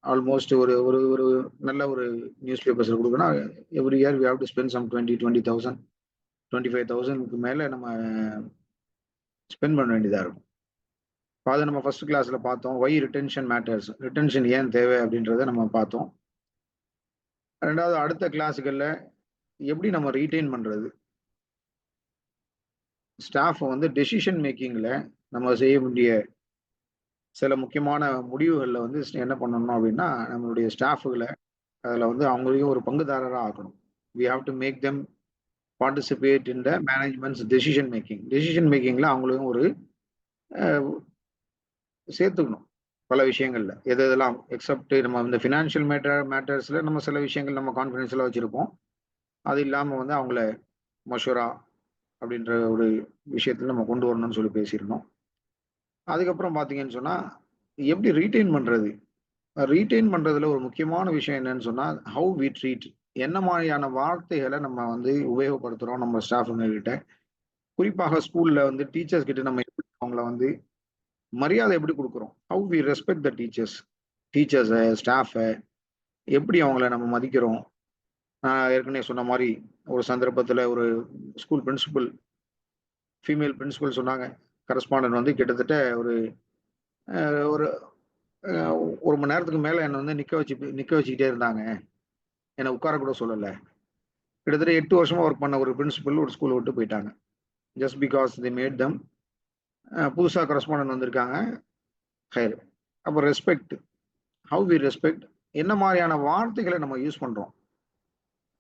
Speaker 2: ஆல்மோஸ்ட் ஒரு ஒரு ஒரு நல்ல ஒரு நியூஸ் பேப்பர்ஸில் கொடுக்கணும். Every year we have to spend some 20,000 25,000க்கு மேலே நம்ம ஸ்பெண்ட் பண்ண வேண்டியதாக இருக்கும். அதை நம்ம ஃபர்ஸ்ட் கிளாஸ்ல பார்த்தோம். வை ரிட்டென்ஷன் மேட்டர்ஸ், ரிட்டென்ஷன் ஏன் தேவை அப்படின்றத நம்ம பார்த்தோம். ரெண்டாவது அடுத்த கிளாஸுகளில் எப்படி நம்ம ரீட்டைன் பண்றது, ஸ்டாஃப் வந்து டெசிஷன் மேக்கிங்ல நம்ம செய்ய வேண்டிய சில முக்கியமான முடிவுகளில் வந்து என்ன பண்ணணும் அப்படின்னா நம்மளுடைய ஸ்டாஃபுகளை அதில் வந்து அவங்களையும் ஒரு பங்குதாரராக ஆக்கணும். We have to make them participate in the managements decision making. Decision மேக்கிங்ல அவங்களையும் ஒரு சேர்த்துக்கணும் பல விஷயங்கள்ல. எது எதெல்லாம் எக்ஸப்ட் நம்ம இந்த ஃபினான்ஷியல் மேட்டர்ஸ்ல நம்ம சில விஷயங்கள் நம்ம கான்ஃபிடென்ஷியலாக வச்சிருப்போம். அது இல்லாமல் வந்து அவங்கள மஷூரா அப்படின்ற ஒரு விஷயத்துல நம்ம கொண்டு வரணும்னு சொல்லி பேசியிருந்தோம். அதுக்கப்புறம் பார்த்தீங்கன்னு சொன்னா எப்படி ரீட்டைன் பண்றது, ரீட்டைன் பண்றதுல ஒரு முக்கியமான விஷயம் என்னன்னு சொன்னா ஹவு வி ட்ரீட், என்ன மாதிரியான வார்த்தைகளை நம்ம வந்து உபயோகப்படுத்துறோம் நம்ம ஸ்டாஃபுங்க கிட்ட. குறிப்பாக ஸ்கூல்ல வந்து டீச்சர்ஸ் கிட்ட நம்ம எப்படி அவங்கள வந்து மரியாதை எப்படி கொடுக்குறோம், ஹவு வி ரெஸ்பெக்ட் த டீச்சர்ஸை ஸ்டாஃபை எப்படி அவங்கள நம்ம மதிக்கிறோம். நான் ஏற்கனவே சொன்ன மாதிரி ஒரு சந்தர்ப்பத்தில் ஒரு ஸ்கூல் பிரின்சிபல், ஃபீமேல் பிரின்சிபல் சொன்னாங்க, கரஸ்பாண்டன்ட் வந்து கிட்டத்தட்ட ஒரு ஒரு ஒரு மணி நேரத்துக்கு மேலே என்னை வந்து நிற்க வச்சுக்கிட்டே இருந்தாங்க, என்னை உட்கார கூட சொல்லலை. கிட்டத்தட்ட 8 வருஷமா ஒர்க் பண்ண ஒரு பிரின்சிபல் ஒரு ஸ்கூலை விட்டு போயிட்டாங்க. ஜஸ்ட் பிகாஸ் தி மேட் தம். புதுசாக கரஸ்பாண்டன்ட் வந்திருக்காங்க. ஹையர். அப்போ ரெஸ்பெக்ட், ஹவு வி ரெஸ்பெக்ட், என்ன மாதிரியான வார்த்தைகளை நம்ம யூஸ் பண்ணுறோம்,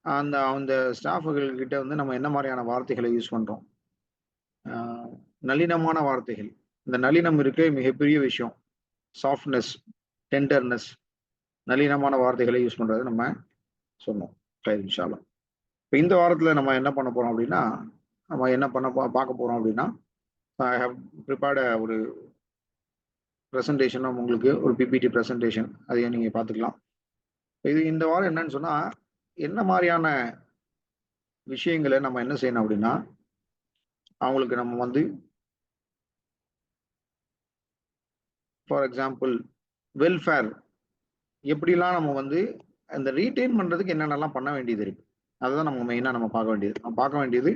Speaker 2: அந்த அந்த ஸ்டாஃபுகள் கிட்ட வந்து நம்ம என்ன மாதிரியான வார்த்தைகளை யூஸ் பண்ணுறோம். நளினமான வார்த்தைகள், இந்த நளினம் இருக்கு மிகப்பெரிய விஷயம். சாஃப்ட்னஸ், டெண்டர்னஸ், நளினமான வார்த்தைகளை யூஸ் பண்ணுறது நம்ம சொன்னோம். ஹைர் இன்ஷா அல்லாஹ். இப்போ இந்த வாரத்தில் நம்ம என்ன பண்ண போகிறோம் அப்படின்னா, நம்ம என்ன பார்க்க போகிறோம் அப்படின்னா, ஐ ஹவ் ப்ரிப்பேர்ட் ஒரு ப்ரெசன்டேஷன், உங்களுக்கு ஒரு பிபிடி ப்ரெசன்டேஷன், அதையும் நீங்கள் பார்த்துக்கலாம். இது இந்த வாரம் என்னன்னு சொன்னால் என்ன மாதிரியான விஷயங்களை நம்ம என்ன செய்யணும் அப்படின்னா, அவங்களுக்கு நம்ம வந்து ஃபார் எக்ஸாம்பிள் வெல்ஃபேர் எப்படிலாம் நம்ம வந்து அந்த ரீட்டைன் பண்ணுறதுக்கு என்னென்னலாம் பண்ண வேண்டியது இருக்கு, அதுதான் நம்ம மெயினாக நம்ம பார்க்க வேண்டியது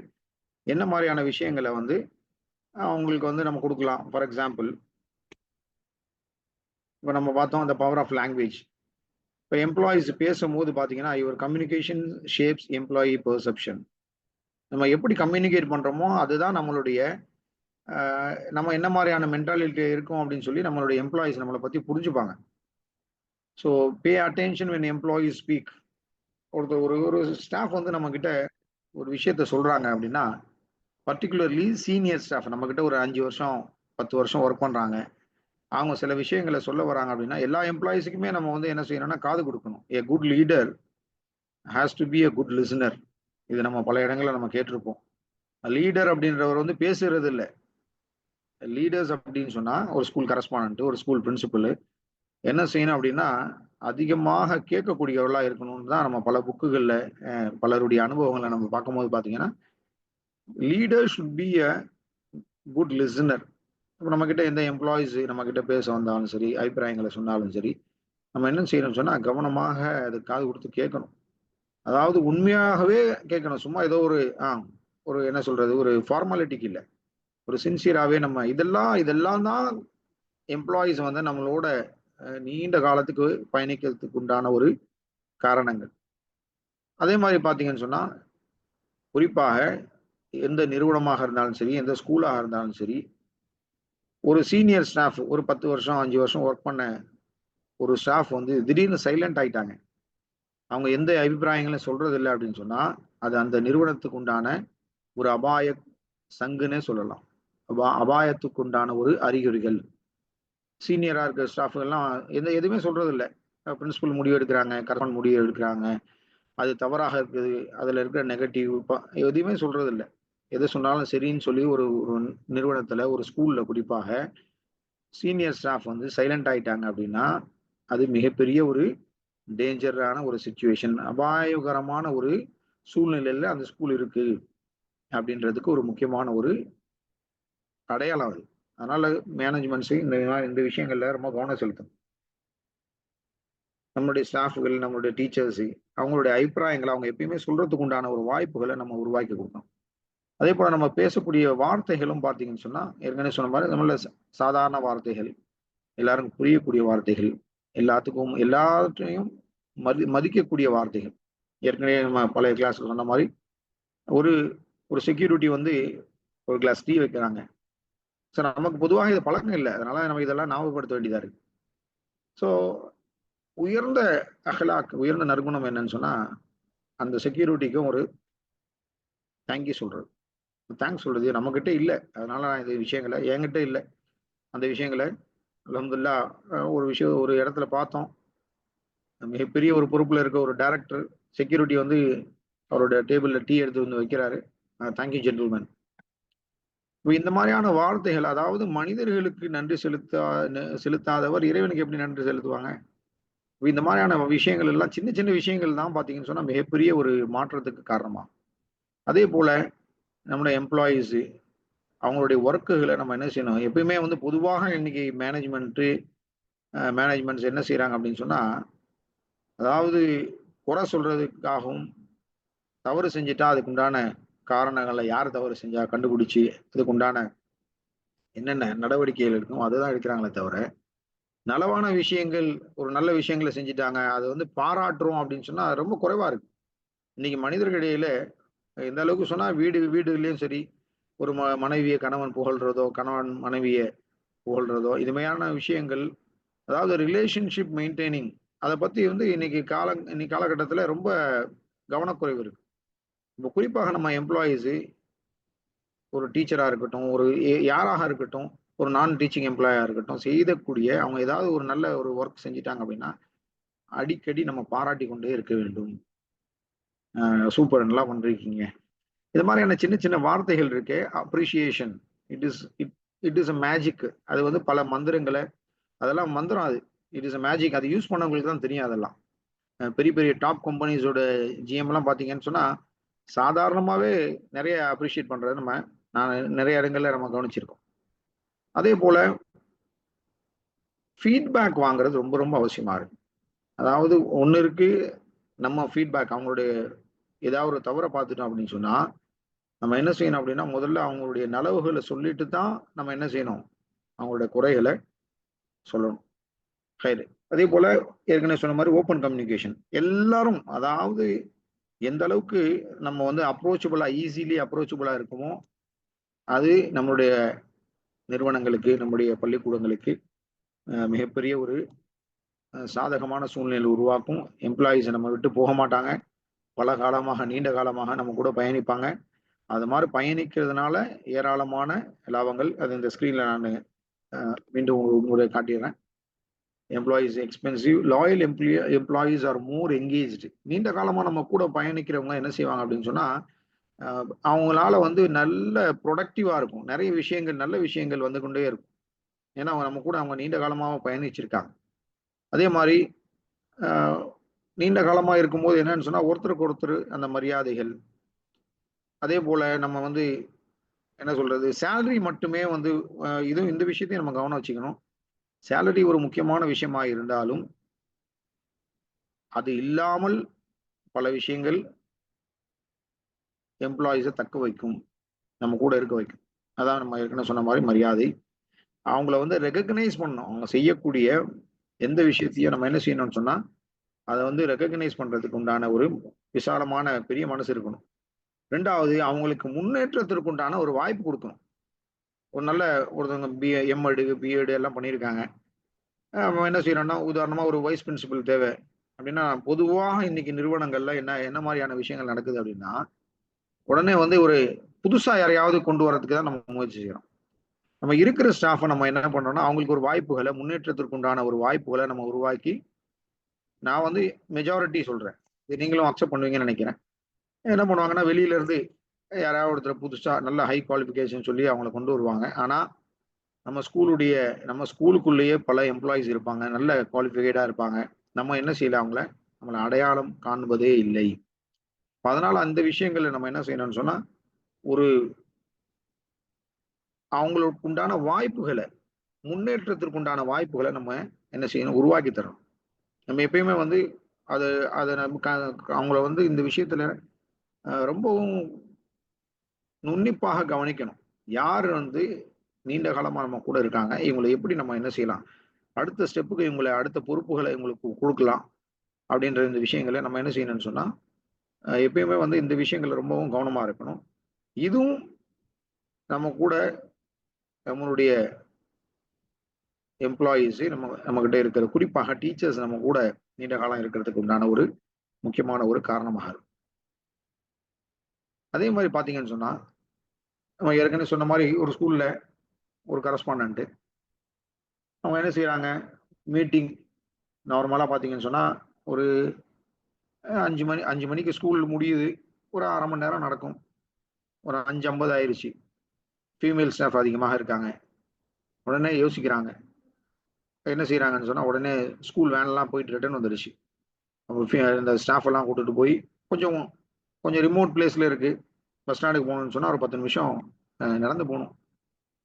Speaker 2: என்ன மாதிரியான விஷயங்களை வந்து அவங்களுக்கு வந்து நம்ம கொடுக்கலாம். ஃபார் எக்ஸாம்பிள் இப்போ நம்ம பார்த்தோம் அந்த பவர் ஆஃப் லாங்குவேஜ். இப்போ எம்ப்ளாயிஸ் பேசும்போது பார்த்தீங்கன்னா your communication shapes employee perception. நம்ம எப்படி கம்யூனிகேட் பண்ணுறோமோ அதுதான் நம்மளுடைய நம்ம என்ன மாதிரியான மென்டாலிட்டி இருக்கும் அப்படின்னு சொல்லி நம்மளுடைய எம்ப்ளாயிஸ் நம்மளை பற்றி புரிஞ்சுப்பாங்க. So pay attention when employees speak. ஒரு ஸ்டாஃப் வந்து நம்மக்கிட்ட ஒரு விஷயத்த சொல்கிறாங்க அப்படின்னா, பர்டிகுலர்லி சீனியர் ஸ்டாஃப் நம்மக்கிட்ட ஒரு 5 வருஷம் 10 வருஷம் ஒர்க் பண்ணுறாங்க, அவங்க சில விஷயங்களை சொல்ல வராங்க அப்படின்னா எல்லா எம்ப்ளாயிஸுக்குமே நம்ம வந்து என்ன செய்யணும்னா காது கொடுக்கணும். A good leader has to be a good listener. இது நம்ம பல இடங்களில் நம்ம கேட்டிருப்போம். லீடர் அப்படின்றவர் வந்து பேசுறது இல்லை. லீடர்ஸ் அப்படின்னு சொன்னா ஒரு ஸ்கூல் கரஸ்பாண்டன்ட், ஒரு ஸ்கூல் பிரின்சிபல் என்ன செய்யணும் அப்படின்னா அதிகமாக கேட்கக்கூடியவர்களா இருக்கணும்னு தான் நம்ம பல புக்குகள்ல பலருடைய அனுபவங்களை நம்ம பார்க்கும்போது பார்த்தீங்கன்னா leader should be a good listener. இப்போ நம்ம கிட்ட எந்த எம்ப்ளாயிஸ் நம்ம கிட்ட பேச வந்தாலும் சரி, அபிப்பிராயங்களை சொன்னாலும் சரி, நம்ம என்ன செய்யணும்னு சொன்னா கவனமாக அது காது கொடுத்து கேட்கணும். அதாவது உண்மையாகவே கேட்கணும். சும்மா ஏதோ ஒரு என்ன சொல்றது, ஒரு ஃபார்மாலிட்டிக்கு இல்லை, ஒரு சின்சியராகவே நம்ம இதெல்லாம் தான் எம்ப்ளாயீஸ் வந்து நம்மளோட நீண்ட காலத்துக்கு பயணிக்கிறதுக்கு உண்டான ஒரு காரணங்கள். அதே மாதிரி பார்த்தீங்கன்னு சொன்னா, குறிப்பாக எந்த நிறுவனமாக இருந்தாலும் சரி, எந்த ஸ்கூலாக இருந்தாலும் சரி, ஒரு சீனியர் ஸ்டாஃப் ஒரு 10 வருஷம், 5 வருஷம் ஒர்க் பண்ண ஒரு ஸ்டாஃப் வந்து திடீர்னு சைலண்ட் ஆயிட்டாங்க. அவங்க எந்த அபிப்பிராயங்களும் சொல்றது இல்ல அப்படின்னு சொன்னா, அது அந்த நிறுவனத்துக்கு உண்டான ஒரு அபாய சங்குன்னே சொல்லலாம். அபாயத்துக்கு உண்டான ஒரு அறிகுறிகள். சீனியரா இருக்கிற ஸ்டாஃப் எல்லாம் எதுவுமே சொல்றது இல்ல. பிரின்சிபல் முடிவு எடுக்கிறாங்க, கரஸ்பாண்டன்ட் முடிவு எடுக்கிறாங்க. அது தவறாக இருக்குது. அதுல இருக்கிற நெகட்டிவ் எதுவுமே சொல்றது இல்ல. எது சொன்னாலும் சரின்னு சொல்லி ஒரு ஒரு நிறுவனத்துல, ஒரு ஸ்கூல்ல குறிப்பாக சீனியர் ஸ்டாஃப் வந்து சைலண்ட் ஆயிட்டாங்க அப்படின்னா, அது மிகப்பெரிய ஒரு டேஞ்சரான ஒரு சிச்சுவேஷன். அபாயகரமான ஒரு சூழ்நிலையில அந்த ஸ்கூல் இருக்கு அப்படின்றதுக்கு ஒரு முக்கியமான ஒரு அடையாளம் அது. அதனால மேனேஜ்மெண்ட்ஸ் இந்த விஷயங்கள்ல ரொம்ப கவனம் செலுத்தணும். நம்மளுடைய ஸ்டாஃப்கள், நம்மளுடைய டீச்சர்ஸ் அவங்களுடைய அபிப்பிராயங்களை அவங்க எப்பயுமே சொல்றதுக்கு உண்டான ஒரு வாய்ப்புகளை நம்ம உருவாக்கி கொடுக்கணும். அதே போல நம்ம பேசக்கூடிய வார்த்தைகளும் பார்த்தீங்கன்னு சொன்னா, ஏற்கனவே சொன்ன மாதிரி நம்மள சாதாரண வார்த்தைகள், எல்லாருக்கும் புரியக்கூடிய வார்த்தைகள், எல்லாத்தையும் மதிக்கக்கூடிய வார்த்தைகள். ஏற்கனவே நம்ம பழைய கிளாஸ்ல சொன்ன மாதிரி ஒரு ஒரு செக்யூரிட்டி வந்து ஒரு கிளாஸ் டீ வைக்கிறாங்க. சார் நமக்கு பொதுவாக இது பழக்கம் இல்லை, அதனால நம்ம இதெல்லாம் ஞாபகப்படுத்த வேண்டியதா இருக்கு. ஸோ உயர்ந்த அகலாக், உயர்ந்த நற்குணம் என்னன்னு சொன்னா, அந்த செக்யூரிட்டிக்கும் ஒரு தேங்க்யூ சொல்றது. தேங்க்ஸ் சொல்றது நம்மகிட்ட இல்லை, அதனால நான் இந்த விஷயங்களை என்கிட்ட இல்லை. அந்த விஷயங்களை அல்ஹம்துலில்லாஹ் ஒரு விஷயம் ஒரு இடத்துல பார்த்தோம். மிகப்பெரிய ஒரு பொறுப்புல இருக்க ஒரு டைரக்டர் செக்யூரிட்டி வந்து அவரோட டேபிள்ல டீ எடுத்து வந்து வைக்கிறாரு. Thank you gentleman. இந்த மாதிரியான வார்த்தைகள், அதாவது மனிதர்களுக்கு நன்றி செலுத்தாதவர் இறைவனுக்கு எப்படி நன்றி செலுத்துவாங்க? இந்த மாதிரியான விஷயங்கள் எல்லாம் சின்ன சின்ன விஷயங்கள் தான் பார்த்தீங்கன்னு சொன்னா மிகப்பெரிய ஒரு மாற்றத்துக்கு காரணமா. அதே போல நம்முடைய எம்ப்ளாயீஸ் அவங்களுடைய ஒர்க்குகளை நம்ம என்ன செய்யணும்? எப்பயுமே வந்து பொதுவாக இன்னைக்கு மேனேஜ்மெண்ட்ஸ் என்ன செய்யறாங்க அப்படின்னு சொன்னா, அதாவது குறை சொல்றதுக்காகவும், தவறு செஞ்சுட்டா அதுக்கு உண்டான காரணங்களை யார் தவறு செஞ்சா கண்டுபிடிச்சு அதுக்கு உண்டான என்னென்ன நடவடிக்கைகள் இருக்கும் அதுதான் எடுக்கிறாங்களே தவிர, நலவான விஷயங்கள், ஒரு நல்ல விஷயங்களை செஞ்சுட்டாங்க அதை வந்து பாராட்டுறோம் அப்படின்னு சொன்னா அது ரொம்ப குறைவா இருக்கு. இன்னைக்கு மனிதர்களிடையில எந்த அளவுக்கு சொன்னா வீடுகள்லயும் சரி, ஒரு மனைவியை கணவன் புகழ்றதோ, கணவன் மனைவியை புகழ்றதோ, இதுமையான விஷயங்கள், அதாவது ரிலேஷன்ஷிப் மெயின்டைனிங், அதை பத்தி வந்து இன்னைக்கு காலகட்டத்தில் ரொம்ப கவனக்குறைவு இருக்கு. இப்போ குறிப்பாக நம்ம எம்ப்ளாயீஸ், ஒரு டீச்சரா இருக்கட்டும், ஒரு யாராக இருக்கட்டும், ஒரு நான் டீச்சிங் எம்ப்ளாயா இருக்கட்டும், செய்யக்கூடிய அவங்க ஏதாவது ஒரு நல்ல ஒரு ஒர்க் செஞ்சுட்டாங்க அப்படின்னா அடிக்கடி நம்ம பாராட்டி கொண்டே இருக்க வேண்டும். சூப்பர், நல்லா பண்றீங்க. இது மாதிரியான சின்ன சின்ன வார்த்தைகள் இருக்கு. Appreciation, it is a magic. அது வந்து பல மந்திரங்களை, அதெல்லாம் மந்திரம் அது. It is a magic. அது யூஸ் பண்ணவங்களுக்கு தான் தெரியும் அதெல்லாம். பெரிய பெரிய டாப் கம்பெனிஸோட ஜிஎம் எல்லாம் பார்த்தீங்கன்னு சொன்னா சாதாரணமாவே நிறைய அப்ரிஷியேட் பண்றது நான் நிறைய இடங்கள்ல நம்ம கவனிச்சிருக்கோம். அதே போல ஃபீட்பேக் வாங்குறது ரொம்ப ரொம்ப அவசியமா இருக்கு. அதாவது ஒண்ணு இருக்கு, நம்ம ஃபீட்பேக் அவங்களுடைய ஏதாவது ஒரு தவறை பார்த்துட்டோம் அப்படின்னு சொன்னா நம்ம என்ன செய்யணும் அப்படின்னா, முதல்ல அவங்களுடைய நலவுகளை சொல்லிட்டு தான் நம்ம என்ன செய்யணும், அவங்களுடைய குறைகளை சொல்லணும். அதே போல ஏற்கனவே சொன்ன மாதிரி ஓப்பன் கம்யூனிகேஷன். எல்லாரும், அதாவது எந்த அளவுக்கு நம்ம வந்து ஈஸிலி அப்ரோச்சபிளா இருக்குமோ அது நம்மளுடைய நிறுவனங்களுக்கு, நம்முடைய பள்ளிக்கூடங்களுக்கு மிகப்பெரிய ஒரு சாதகமான சூழ்நிலை உருவாக்கும். எம்ப்ளாயீஸ் நம்ம விட்டு போக மாட்டாங்க. பல காலமாக, நீண்ட காலமாக நம்ம கூட பயணிப்பாங்க. அது மாதிரி பயணிக்கிறதுனால ஏராளமான லாபங்கள். அது இந்த ஸ்கிரீன்ல நான் மீண்டும் ஒரு முறை காட்டிடுறேன். Employees expensive, loyal employees are more engaged. நீண்ட காலமா நம்ம கூட பயணிக்கிறவங்க என்ன செய்வாங்க அப்படின்னு சொன்னா, அவங்களால வந்து நல்ல ப்ரொடக்டிவா இருக்கும். நிறைய விஷயங்கள், நல்ல விஷயங்கள் வந்து கொண்டே இருக்கும். ஏன்னா நம்ம கூட அவங்க நீண்ட காலமாக பயணிச்சிருக்காங்க. அதே மாதிரி நீண்ட காலமா இருக்கும்போது என்னன்னு சொன்னா ஒருத்தருக்கு ஒருத்தர் அந்த மரியாதைகள். அதே போல நம்ம வந்து என்ன சொல்றது, சேலரி மட்டுமே வந்து இதுவும் இந்த விஷயத்தையும் நம்ம கவனம் வச்சுக்கணும். சேலரி ஒரு முக்கியமான விஷயமா இருந்தாலும் அது இல்லாமல் பல விஷயங்கள் எம்ப்ளாயீஸை தக்க வைக்கும், நம்ம கூட இருக்க வைக்கும். அதான் நம்ம ஏற்கனவே சொன்ன மாதிரி மரியாதை. அவங்கள வந்து ரெகக்னைஸ் பண்ணணும். அவங்க செய்யக்கூடிய எந்த விஷயத்தையும் நம்ம என்ன செய்யணும்னு சொன்னா, அதை வந்து ரெகக்னைஸ் பண்றதுக்கு உண்டான ஒரு விசாலமான பெரிய மனசு இருக்கணும். 2வது அவங்களுக்கு முன்னேற்றத்திற்கு உண்டான ஒரு வாய்ப்பு கொடுக்கணும். ஒரு நல்ல ஒருத்தவங்க எம்எட், பிஎட் எல்லாம் பண்ணியிருக்காங்க. நம்ம என்ன செய்யறோம்னா, உதாரணமா ஒரு வைஸ் பிரின்சிபல் தேவை அப்படின்னா, பொதுவாக இன்னைக்கு நிறுவனங்கள்ல என்ன என்ன மாதிரியான விஷயங்கள் நடக்குது அப்படின்னா, உடனே வந்து ஒரு புதுசா யாரையாவது கொண்டு வரதுக்கு தான் நம்ம முயற்சி செய்யறோம். நம்ம இருக்கிற ஸ்டாஃபை நம்ம என்ன பண்றோம்னா, அவங்களுக்கு ஒரு வாய்ப்புகளை, முன்னேற்றத்திற்கு உண்டான ஒரு வாய்ப்புகளை நம்ம உருவாக்கி, நான் வந்து மெஜாரிட்டி சொல்றேன். இது நீங்களும் அக்செப்ட் பண்ணுவீங்கன்னு நினைக்கிறேன். என்ன பண்ணுவாங்கன்னா, வெளியில இருந்து யாராவது ஒருத்தர் புதுசா நல்ல ஹை குவாலிஃபிகேஷன் சொல்லி அவங்கள கொண்டு வருவாங்க. ஆனா, நம்ம ஸ்கூலுக்குள்ளேயே பல எம்ப்ளாயீஸ் இருப்பாங்க. நல்ல குவாலிஃபைடா இருப்பாங்க. நம்ம என்ன செய்யல நம்மள அடையாளம் காண்பதே இல்லை. அதனால அந்த விஷயங்கள்ல நம்ம என்ன செய்யணும்னு சொன்னா, ஒரு அவங்களுக்கு உண்டான வாய்ப்புகளை, முன்னேற்றத்திற்கு உண்டான வாய்ப்புகளை நம்ம என்ன செய்யணும்? உருவாக்கி தரணும். நம்ம எப்பயுமே வந்து அது அத நம்ம அவங்கள வந்து இந்த விஷயத்துல ரொம்பவும் நுண்ணிப்பாக கவனிக்கணும். யார் வந்து நீண்ட காலமா நம்ம கூட இருக்காங்க, இவங்கள எப்படி நம்ம என்ன செய்யலாம்? அடுத்த ஸ்டெப்புக்கு இவங்கள அடுத்த பொறுப்புகள இவங்களுக்கு குடுக்கலாம். அப்படின்ற இந்த விஷயங்கள நம்ம என்ன செய்யணும்னு சொன்னா, எப்பயுமே வந்து இந்த விஷயங்கள்ல ரொம்பவும் கவனமா இருக்கணும். இதுவும் நம்ம கூட நம்மளுடைய எம்ப்ளாயீஸ் நம்மகிட்ட இருக்கிற குறிப்பாக டீச்சர்ஸ் நம்ம கூட நீண்ட காலம் இருக்கிறதுக்கு உண்டான ஒரு முக்கியமான ஒரு காரணமாக இருக்கும். அதே மாரி பார்த்தீங்கன்னு சொன்னா, நம்ம ஏற்கனவே சொன்ன மாரி ஒரு ஸ்கூல்ல ஒரு கரஸ்பாண்டன்ட் அவங்க என்ன செய்றாங்க, மீட்டிங் நார்மலா பார்த்தீங்கன்னு சொன்னா, ஒரு 5 மணிக்கு ஸ்கூல் முடியுது. ஒரு 1/2 மணி நேரம் நடக்கும். ஒரு 5:50 ஆயிருச்சு. ஃபீமேல் ஸ்டாஃப் அதிகமாக இருக்காங்க. உடனே யோசிக்கிறாங்க. என்ன செய்றாங்கன்னு சொன்னா, உடனே ஸ்கூல் வேன்லாம் போயிட்டு ரிட்டர்ன் வந்துருச்சு. இந்த ஸ்டாஃப் எல்லாம் கூட்டிட்டு போய் கொஞ்சம் கொஞ்சம் ரிமோட் பிளேஸ்ல இருக்கு. பஸ் ஸ்டாண்டுக்கு போகணும்னு சொன்னா ஒரு 10 நிமிஷம் நடந்து போணும்.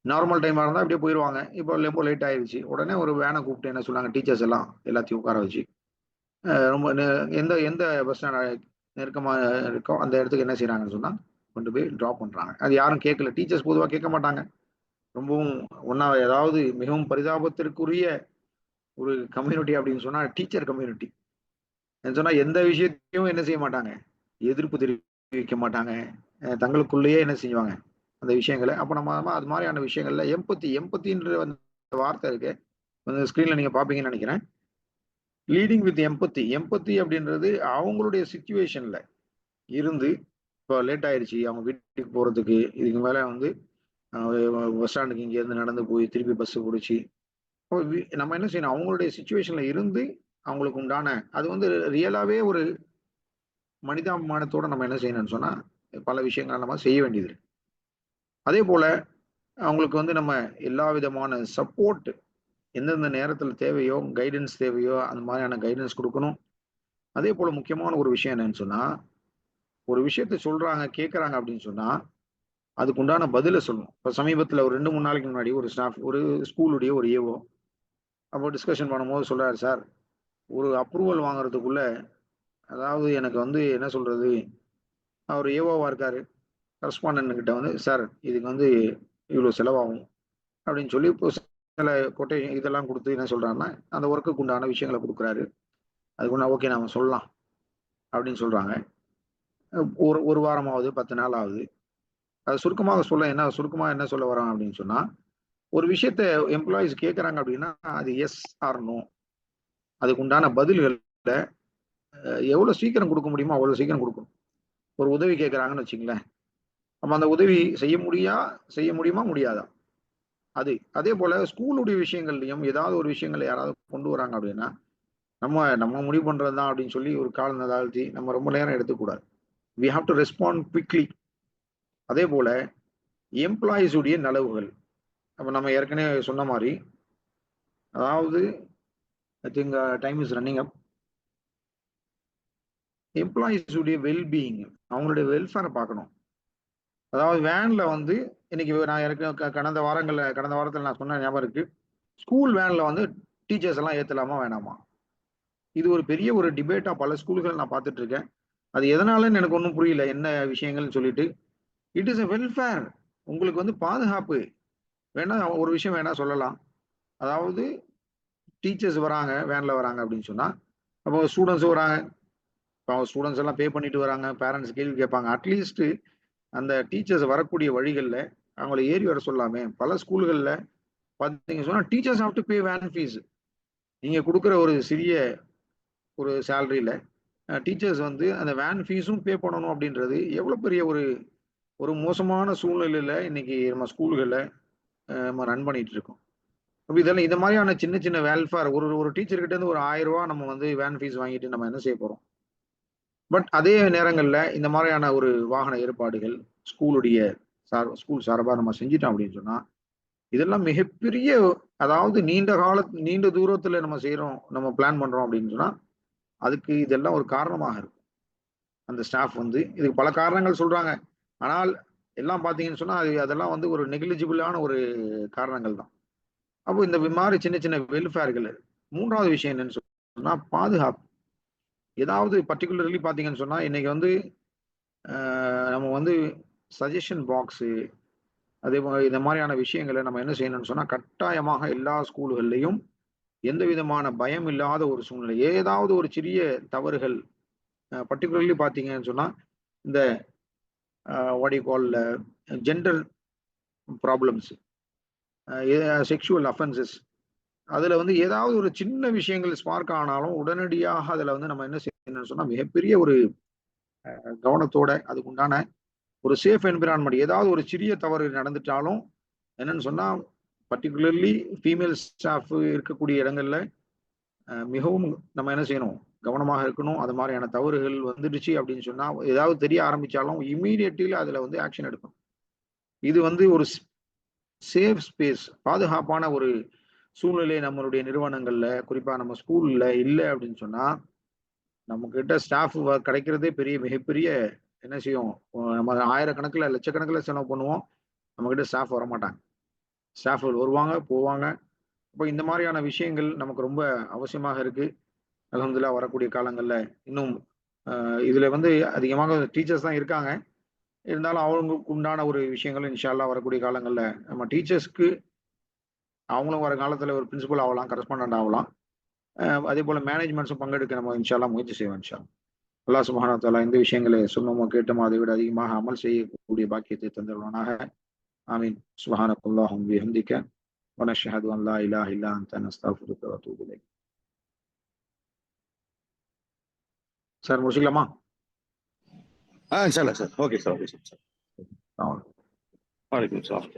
Speaker 2: நார்மல் டைமா இருந்தா அப்படியே போயிருவாங்க. இப்போ ரொம்ப லேட் ஆயிருச்சு. உடனே ஒரு வேன கூப்பிட்டு என்ன சொன்னாங்க, டீச்சர்ஸ் எல்லாம் எல்லாத்தையும் உட்கார வச்சு, ரொம்ப எந்த எந்த பஸ் ஸ்டாண்ட் நெருக்கமா இருக்கோ அந்த இடத்துக்கு என்ன செய்றாங்கன்னு சொன்னா, கொண்டு போய் டிராப் பண்றாங்க. அது யாரும் கேட்கல. டீச்சர்ஸ் பொதுவா கேட்க மாட்டாங்க. ரொம்பவும் ஏதாவது மிகவும் பரிதாபத்திற்குரிய ஒரு கம்யூனிட்டி அப்படின்னு சொன்னா டீச்சர் கம்யூனிட்டி. சொன்னா எந்த விஷயத்தையும் என்ன செய்ய மாட்டாங்க, எதிர்ப்பு தெரிவிக்க மாட்டாங்க. தங்களுக்குள்ளேயே என்ன செய்வாங்க, அந்த விஷயங்கள அப்ப நம்ம அது மாதிரியான விஷயங்கள்ல எம்பத்தின்ற அந்த வார்த்தை இருக்கு. ஸ்கிரீன்ல நீங்க பாப்பீங்கன்னு நினைக்கிறேன். லீடிங் வித் எம்பத்தி. எம்பத்தி அப்படின்றது அவங்களுடைய சிச்சுவேஷன்ல இருந்து, இப்போ லேட் ஆயிருச்சு அவங்க வீட்டுக்கு போறதுக்கு, இதுக்கு மேல வந்து பஸ் ஸ்டாண்டுக்கு இங்க இருந்து நடந்து போய் திருப்பி பஸ் புடிச்சு, நம்ம என்ன செய்யணும், அவங்களுடைய சிச்சுவேஷன்ல இருந்து அவங்களுக்கு உண்டான அது வந்து ரியலாவே ஒரு மனிதாபிமானத்தோட நம்ம என்ன செய்யணும்னு சொன்னா, பல விஷயங்கள் நம்ம செய்ய வேண்டியது இருக்கு. அதே போல அவங்களுக்கு வந்து நம்ம எல்லா விதமான சப்போர்ட் எந்தெந்த நேரத்துல தேவையோ, கைடன்ஸ் தேவையோ, அந்த மாதிரியான கைடன்ஸ் குடுக்கணும். அதே போல முக்கியமான ஒரு விஷயம் என்னன்னு சொன்னா, ஒரு விஷயத்த சொல்றாங்க, கேட்கறாங்க அப்படின்னு சொன்னா, அதுக்கு உண்டான பதில சொல்லணும். இப்ப சமீபத்துல ஒரு 2, 3 நாளைக்கு முன்னாடி ஒரு ஸ்டாஃப் ஒரு ஸ்கூலுடைய ஒரு ஏஓ அப்போ டிஸ்கஷன் பண்ணும்போது சொல்றாரு, "சார், ஒரு அப்ரூவல் வாங்குறதுக்குள்ள அதாவது எனக்கு வந்து என்ன சொல்றது, அவர் ஏஓவா இருக்காரு. கரஸ்பாண்டன்ட் கிட்ட வந்து, சார் இதுக்கு வந்து இவ்வளோ செலவாகும்." அப்படின்னு சொல்லி இப்போ சில கொட்டேஷன் இதெல்லாம் குடுத்து என்ன சொல்றாருன்னா, அந்த ஒர்க்குக்கு உண்டான விஷயங்கள குடுக்குறாரு. அதுக்கு ஓகே நாம சொல்லலாம் அப்படின்னு சொல்றாங்க. ஒரு 1 வாரமாவது, 10 நாள் ஆகுது. அது சுருக்கமா என்ன சொல்ல வரான் அப்படின்னு சொன்னா, ஒரு விஷயத்த எம்ப்ளாயீஸ் கேட்கறாங்க அப்படின்னா, அது எஸ் ஆர் நோ. அதுக்கு உண்டான பதில்கள எவ்வளவு சீக்கிரம் குடுக்க முடியுமோ, அவ்வளவு சீக்கிரம் குடுக்கணும். ஒரு உதவி கேட்கறாங்கன்னு வச்சுக்கங்களேன். அப்ப அந்த உதவி செய்ய முடியுமா? முடியாதா? அதே போல ஸ்கூலுடைய விஷயங்கள்லயும் ஏதாவது ஒரு விஷயங்கள யாராவது கொண்டு வராங்க அப்படின்னா, நம்ம நம்ம முடிவு பண்றது தான் அப்படின்னு சொல்லி ஒரு காலம் தாழ்த்தி நம்ம ரொம்ப நேரம் எடுத்துக்கூடாது. We have to respond quickly. அதே போல எம்ப்ளாயீஸ் உடைய நலவுகள். அப்ப நம்ம ஏற்கனவே சொன்ன மாரி, அதாவது I think time is running up. Employees உடைய வெல் பீயிங் அவங்களுடைய வெல்ஃபேர பார்க்கணும். அதாவது வேன்ல வந்து இன்னைக்கு நான் கடந்த வாரத்துல நான் சொன்ன ஞாபகம் இருக்கு. ஸ்கூல் வேன்ல வந்து டீச்சர்ஸ் எல்லாம் ஏத்தலாமா வேணாமா? இது ஒரு பெரிய ஒரு டிபேட்டா பல ஸ்கூல்கள் நான் பார்த்துட்டு இருக்கேன். அது எதனாலன்னு எனக்கு ஒண்ணும் புரியல. என்ன விஷயங்கள்னு சொல்லிட்டு. It is a welfare. உங்களுக்கு வந்து பாதுகாப்பு. வேணா ஒரு விஷயம் வேணா சொல்லலாம். அதாவது டீச்சர்ஸ் வராங்க, வேன்ல வராங்க அப்படின்னு சொன்னா, அப்போ ஸ்டூடெண்ட்ஸ் வராங்க. இப்போ ஸ்டூடெண்ட்ஸ் எல்லாம் பே பண்ணிட்டு வராங்க. பேரண்ட்ஸ் கேள்வி கேட்பாங்க. அட்லீஸ்ட் அந்த டீச்சர்ஸ் வரக்கூடிய வழிகள்ல அவங்கள ஏறி வர சொல்லாமே. பல ஸ்கூல்கள்ல பார்த்தீங்க சொன்னா teachers have to pay van fees. நீங்க குடுக்குற ஒரு சிறிய ஒரு சேலரியில டீச்சர்ஸ் வந்து அந்த வேன் ஃபீஸும் பே பண்ணணும் அப்படின்றது எவ்வளவு பெரிய ஒரு ஒரு மோசமான சூழ்நிலையில இன்னைக்கு நம்ம ஸ்கூல்கள்ல நம்ம ரன் பண்ணிட்டு இருக்கோம். அப்ப இதெல்லாம் இந்த மாதிரியான சின்ன சின்ன வெல்ஃபேர் ஒரு ஒரு டீச்சர் கிட்ட இருந்து ஒரு 1000 ரூபாய் நம்ம வந்து வேன் ஃபீஸ் வாங்கிட்டு நம்ம என்ன செய்ய போறோம்? பட் அதே நேரங்கள்ல இந்த மாதிரியான ஒரு வாகன ஏற்பாடுகள் ஸ்கூலுடைய ஸ்கூல் சார்பா நம்ம செஞ்சுட்டோம் அப்படின்னு சொன்னா, இதெல்லாம் மிகப்பெரிய அதாவது நீண்ட தூரத்துல நம்ம செய்றோம், நம்ம பிளான் பண்றோம் அப்படின்னு சொன்னா, அதுக்கு இதெல்லாம் ஒரு காரணமாக இருக்கும். அந்த ஸ்டாஃப் வந்து இதுக்கு பல காரணங்கள் சொல்றாங்க. ஆனால் எல்லாம் பார்த்தீங்கன்னு சொன்னா, அதெல்லாம் வந்து ஒரு நெக்லிஜிபிளான ஒரு காரணங்கள் தான். அப்போ இந்த மாதிரி சின்ன சின்ன வெல்ஃபேர்கள் 3வது விஷயம் என்னன்னு சொன்னா, பாதுகாப்பு. ஏதாவது பர்ட்டிகுலர்லி பார்த்தீங்கன்னு சொன்னா, இன்னைக்கு வந்து நம்ம வந்து சஜஷன் பாக்ஸு, அதேபோல இந்த மாதிரியான விஷயங்கள நம்ம என்ன செய்யணும்னு சொன்னா, கட்டாயமாக எல்லா ஸ்கூல்கள்லயும் எந்த விதமான பயம் இல்லாத ஒரு சூழ்நிலை. ஏதாவது ஒரு சிறிய தவறுகள் பர்ட்டிகுலர்லி பார்த்தீங்கன்னு சொன்னா, இந்த what you call gender problems, sexual offences அதுல வந்து ஏதாவது ஒரு சின்ன விஷயங்கள் ஸ்பார்க் ஆனாலும் உடனடியாக அதுல வந்து நம்ம என்ன செய்யணும்னு சொன்னா மிகப்பெரிய ஒரு கவனத்தோட அதுக்கு உண்டான ஒரு சேஃப் என்விரான்மெண்ட் ஏதாவது ஒரு சிறிய தவறு நடந்துட்டாலும் என்னன்னு சொன்னா பர்டிகுலர்லி ஃபீமேல் ஸ்டாஃப் இருக்கக்கூடிய இடங்கள்ல மிகவும் நம்ம என்ன செய்யணும் கவனமாக இருக்கணும். அது மாதிரியான தவறுகள் வந்துடுச்சு அப்படின்னு சொன்னா ஏதாவது தெரிய ஆரம்பிச்சாலும் இமீடியட்லி அதுல வந்து ஆக்ஷன் எடுக்கணும். இது வந்து ஒரு சேஃப் ஸ்பேஸ் பாதுகாப்பான ஒரு சூழ்நிலை நம்மளுடைய நிறுவனங்கள்ல குறிப்பா நம்ம ஸ்கூல்ல இல்ல அப்படின்னு சொன்னா நம்ம கிட்ட ஸ்டாஃப் கிடைக்கிறதே மிகப்பெரிய என்ன செய்யும் நம்ம ஆயிரக்கணக்கில் லட்சக்கணக்கில் செலவு பண்ணுவோம். நம்ம கிட்ட ஸ்டாஃப் வரமாட்டாங்க. ஸ்டாஃப்கள் வருவாங்க போவாங்க. இப்போ இந்த மாதிரியான விஷயங்கள் நமக்கு ரொம்ப அவசியமாக இருக்கு. அல்ஹம்துலில்லாஹ் வரக்கூடிய காலங்கள்ல இன்னும் இதுல வந்து அதிகமாக டீச்சர்ஸ் தான் இருக்காங்க. இருந்தாலும் அவங்களுக்கு உண்டான ஒரு விஷயங்கள் இன்ஷா அல்லாஹ் வரக்கூடிய காலங்கள்ல நம்ம டீச்சர்ஸ்க்கு அவங்களும் வர காலத்துல ஒரு பிரின்சிபல் ஆகலாம், கரஸ்பாண்டன்ட் ஆகலாம். அதே போல மேனேஜ்மெண்ட்ஸும் பங்கெடுக்க நம்ம இன்ஷா அல்லாஹ் முயற்சி செய்வோம் இன்ஷா அல்லாஹ். அல்லாஹ் சுப்ஹானஹு வ தஆலா இந்த விஷயங்களை சொன்னோமோ கேட்டோமோ அதை விட அதிகமாக அமல் செய்யக்கூடிய பாக்கியத்தை தந்தருவானாக. ஆமீன். சுப்ஹானக்கல்லாஹும் பிஹம்திக வ நஷ்ஹது அன் லா இலாஹ இல்லா அன்த நஸ்தக்ஃபிருக வ அத்தூபு இலைக். சார் முடிச்சுக்கலாமா?
Speaker 3: இன்ஷா அல்லாஹ் sir. Okay sir. Okay sir.
Speaker 2: அவ்வளவு.
Speaker 3: வலைக்கும் சலாம்.